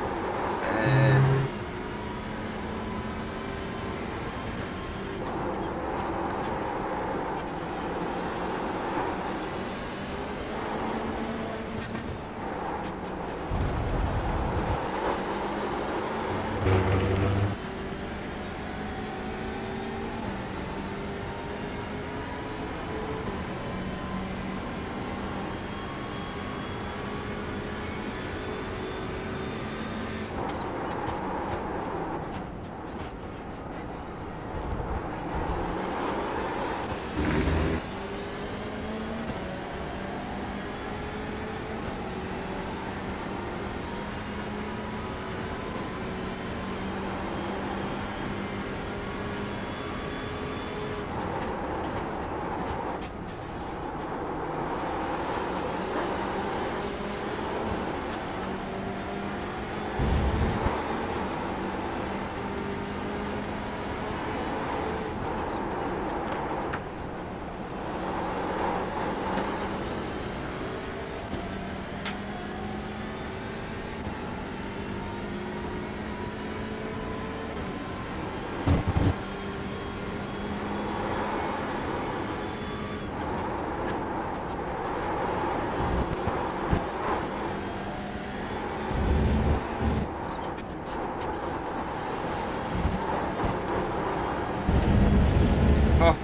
Oh.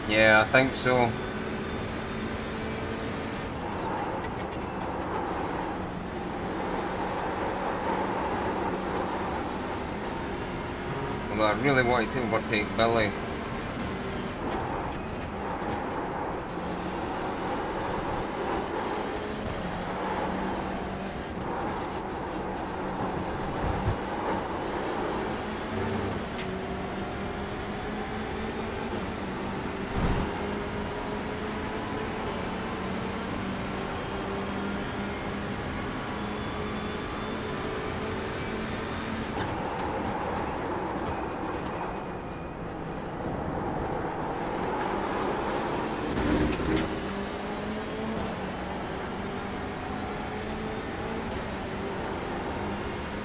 Yeah, I think so. Although I really wanted to overtake Billy.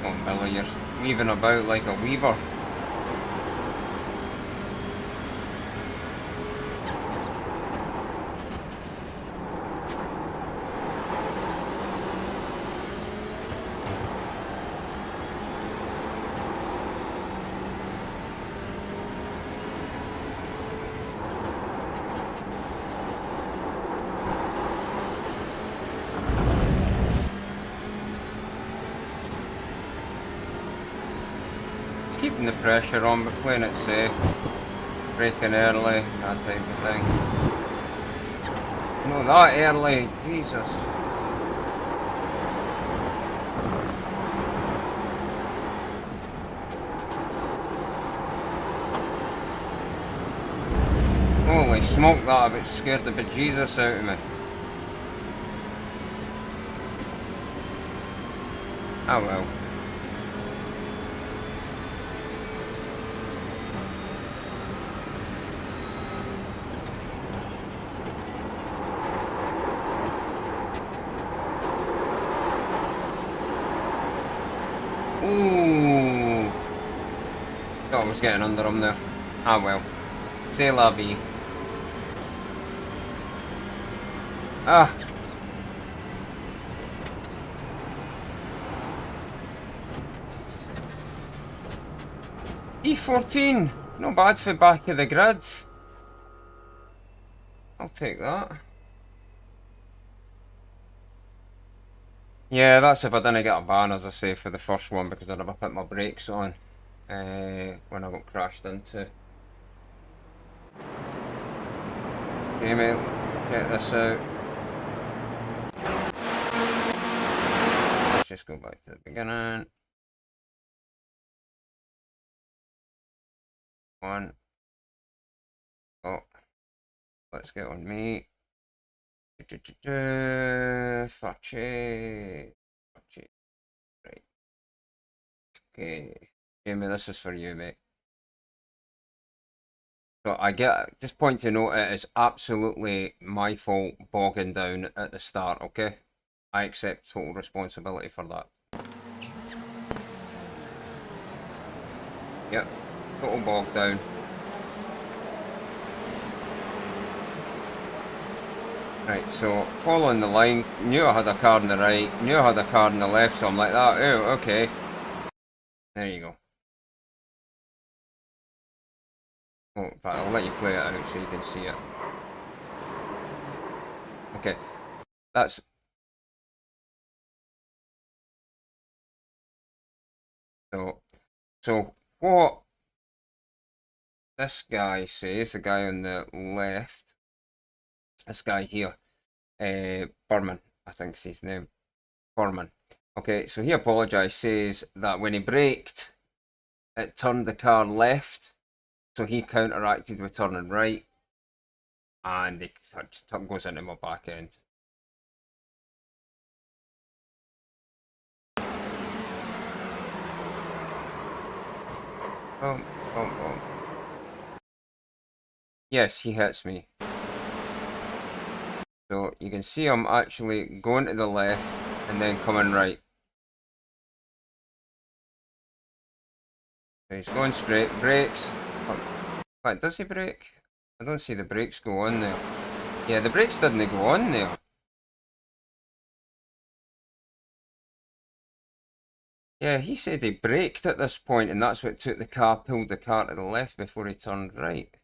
Oh, Billy, you're weaving about like a weaver. Keeping the pressure on, but playing it safe, braking early, that type of thing. No, that early, Jesus. Holy smoke, that a bit scared the bejesus out of me. Oh well. Ooh. Thought I was getting under him there. Ah well. C'est la vie. Ah. E14. Not bad for back of the grid. I'll take that. Yeah, that's if I didn't get a ban, as I say, for the first one, because I never put my brakes on when I got crashed into. Okay, mate, check this out. Let's just go back to the beginning. One. Oh, let's get on me. Facci. Right. Okay. Jamie, this is for you, mate. So I get, just point to note, it is absolutely my fault bogging down at the start, okay? I accept total responsibility for that. Yep, total bog down. Right, so following the line, knew I had a car on the right, knew I had a car on the left, so I'm like that, oh, okay. There you go. Oh, in fact, I'll let you play it out so you can see it. Okay, that's... So what this guy says, the guy on the left, this guy here, Berman, I think is his name, Berman. Okay, so he apologised, says that when he braked, it turned the car left, so he counteracted with turning right, and it goes into my back end. Boom, boom, boom. Yes, he hits me. So you can see I'm actually going to the left and then coming right. So he's going straight, brakes. Wait, does he brake? I don't see the brakes go on there. Yeah, the brakes didn't go on there. Yeah, he said he braked at this point and that's what took the car, pulled the car to the left before he turned right.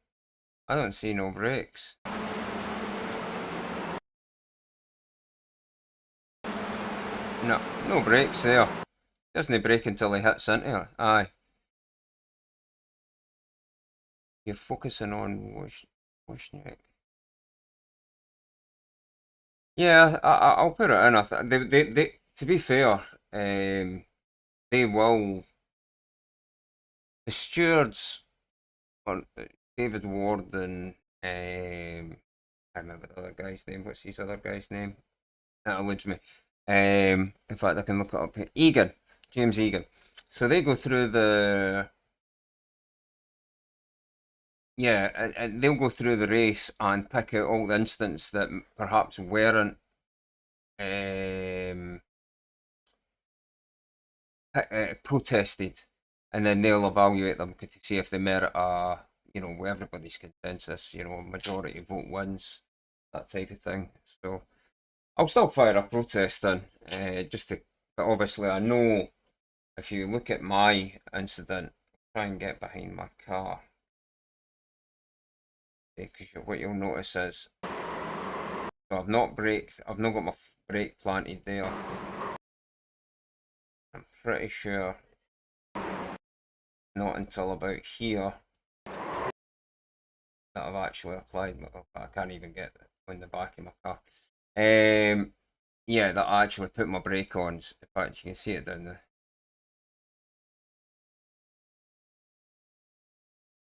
I don't see no brakes. No, no brakes there. Doesn't brake until he hits into it. Aye. You're focusing on Wozniak. Yeah, I'll put it in. To be fair, they will. The stewards, David Ward and I remember the other guy's name. What's his other guy's name? That eludes me. In fact, I can look it up here. Egan, James Egan. So they go through the and they'll go through the race and pick out all the incidents that perhaps weren't um, protested, and then they'll evaluate them to see if they merit a, everybody's consensus, majority vote wins, that type of thing. So I'll still fire a protest in, but obviously I know if you look at my incident, try and get behind my car, because what you'll notice is, so I've not braked, I've not got my brake planted there. I'm pretty sure not until about here that I've actually applied. I can't even get on the back of my car. Yeah, that I actually put my brake on. In fact, you can see it down there.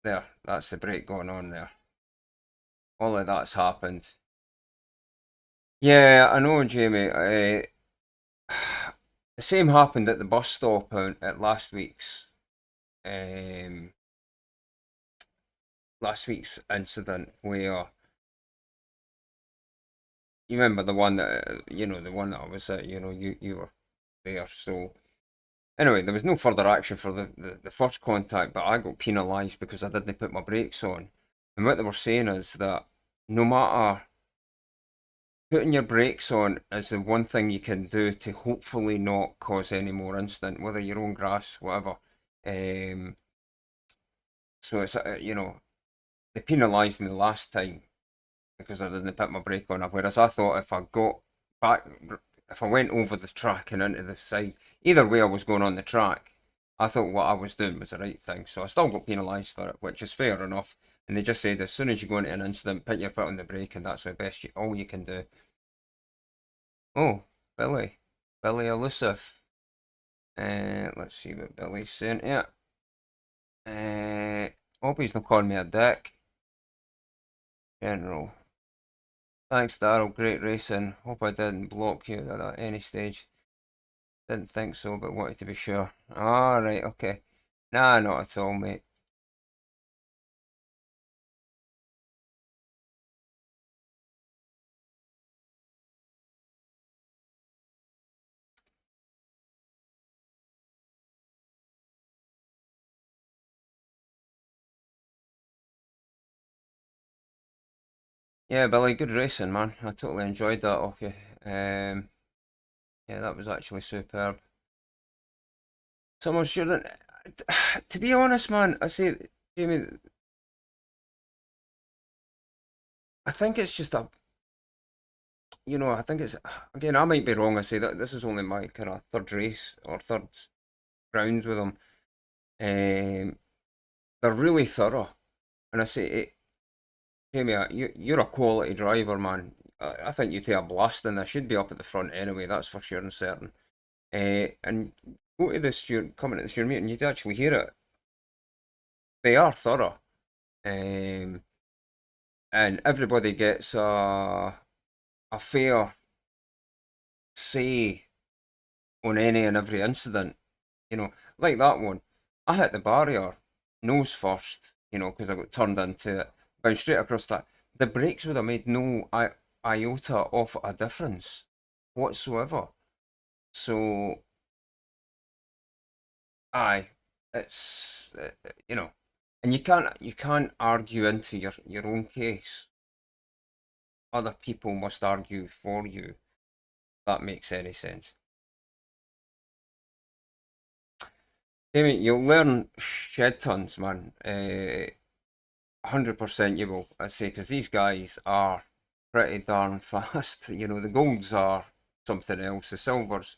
There, that's the brake going on there. All of that's happened. Yeah, I know, Jamie. The same happened at the bus stop at last week's incident where you remember the one that the one that I was at. You were there. So anyway, there was no further action for the first contact, but I got penalised because I didn't put my brakes on. And what they were saying is that no matter, putting your brakes on is the one thing you can do to hopefully not cause any more incident, whether your own grass, whatever. So it's they penalised me the last time because I didn't put my brake on. Whereas I thought if I got back, if I went over the track and into the side, either way I was going on the track, I thought what I was doing was the right thing. So I still got penalised for it, which is fair enough. And they just said as soon as you go into an incident, put your foot on the brake, and that's the best all you can do. Oh, Billy Elusive. Let's see what Billy's saying here. Hope he's not calling me a dick. General. Thanks, Daryl. Great racing. Hope I didn't block you at any stage. Didn't think so, but wanted to be sure. Alright, okay. Nah, not at all, mate. Yeah, Billy, good racing, man. I totally enjoyed that off you. Yeah, that was actually superb. Someone shouldn't. To be honest, man, I say, Jamie, I think it's just a. I think it's. Again, I might be wrong. I say that this is only my kind of third race or third round with them. They're really thorough. And I say, Jamie, you're a quality driver, man. I think you take a blast and I should be up at the front anyway, that's for sure and certain. And go to the steer, coming to the steer meeting, you'd actually hear it. They are thorough. And everybody gets a fair say on any and every incident. Like that one. I hit the barrier, nose first, because I got turned into it. Bounced straight across that. The brakes would have made no iota of a difference whatsoever. So, aye, it's and you can't argue into your own case. Other people must argue for you. If that makes any sense. Jamie, you'll learn shed tons, man. 100% you will, I say, because these guys are pretty darn fast. The golds are something else. The silvers,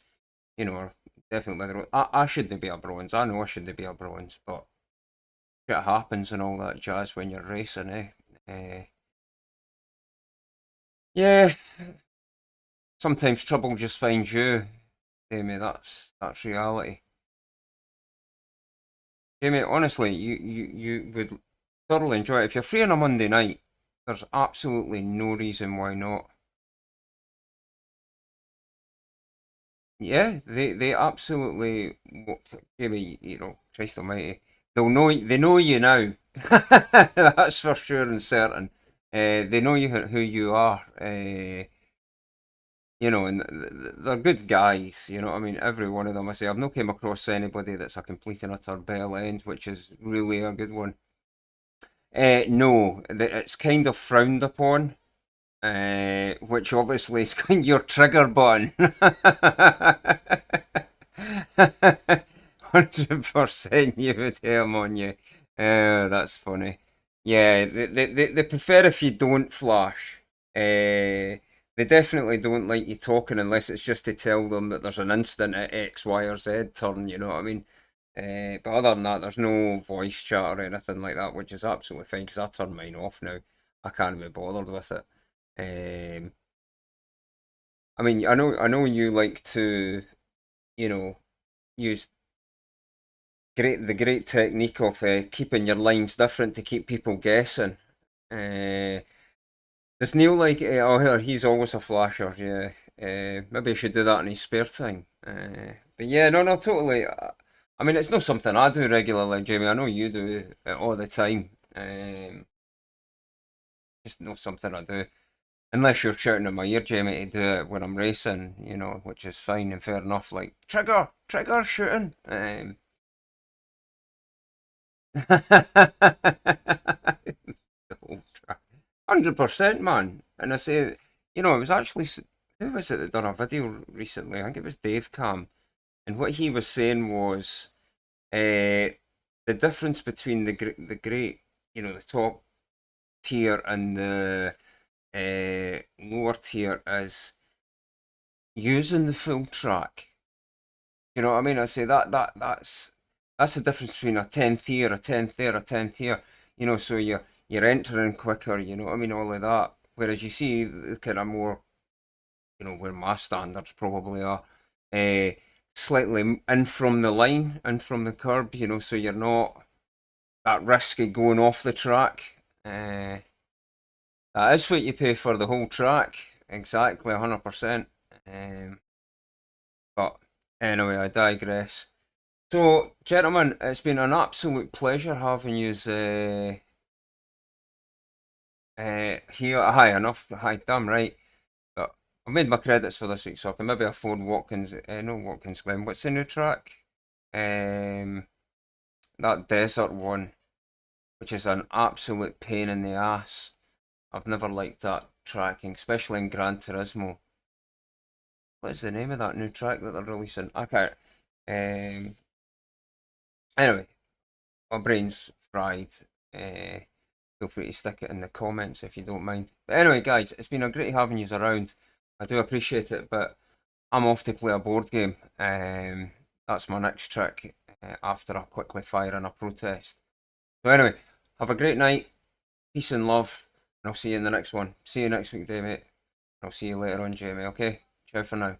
are definitely. I shouldn't be a bronze. I know I shouldn't be a bronze, but it happens and all that jazz when you're racing, eh? Yeah, sometimes trouble just finds you, Jamie. That's reality. Jamie, honestly, you would thoroughly enjoy it. If you're free on a Monday night, there's absolutely no reason why not. Yeah, they absolutely, Jamie, Christ Almighty, they know you now. That's for sure and certain. They know who you are. And they're good guys. You know what I mean? Every one of them. I say I've not came across anybody that's a complete and utter bell end, which is really a good one. No, it's kind of frowned upon. Which obviously is kind of your trigger button. 100% you would have them on you. That's funny. Yeah, they prefer if you don't flash. They definitely don't like you talking unless it's just to tell them that there's an instant at X, Y, or Z turn, you know what I mean? But other than that, there's no voice chat or anything like that, which is absolutely fine because I turn mine off now. I can't be bothered with it. I mean, I know you like to, use the great technique of keeping your lines different to keep people guessing. Does Neil like? Oh, he's always a flasher. Yeah. Maybe I should do that in his spare time. But yeah, no, no, totally. I mean, it's not something I do regularly, Jamie. I know you do it all the time. Just not something I do. Unless you're shouting in my ear, Jamie, to do it when I'm racing, which is fine and fair enough. Like, trigger, shooting. 100%, man. And I say, it was actually, who was it that done a video recently? I think it was Dave Cam. And what he was saying was the difference between the great, the top tier and the lower tier is using the full track. You know what I mean? I say that's the difference between a 10th year, a 10th there, a 10th year. You know, so you're entering quicker. You know what I mean? All of that. Whereas you see the kind of more, you know, where my standards probably are, slightly in from the line, in from the curb. You know, so you're not that risky going off the track. That is what you pay for the whole track. Exactly, 100%. But anyway, I digress. So, gentlemen, it's been an absolute pleasure having you here. Hi, enough. Hi, damn right. But I've made my credits for this week, so I can maybe afford Watkins. No, Watkins Glen. What's the new track? That desert one, which is an absolute pain in the ass. I've never liked that tracking, especially in Gran Turismo. What is the name of that new track that they're releasing? I can't. Anyway, my brain's fried. Feel free to stick it in the comments if you don't mind. But anyway, guys, it's been a great having you around. I do appreciate it, but I'm off to play a board game. That's my next trick after I quickly fire in a protest. So anyway, have a great night. Peace and love. And I'll see you in the next one. See you next week, day, mate. I'll see you later on, Jamie, okay? Ciao for now.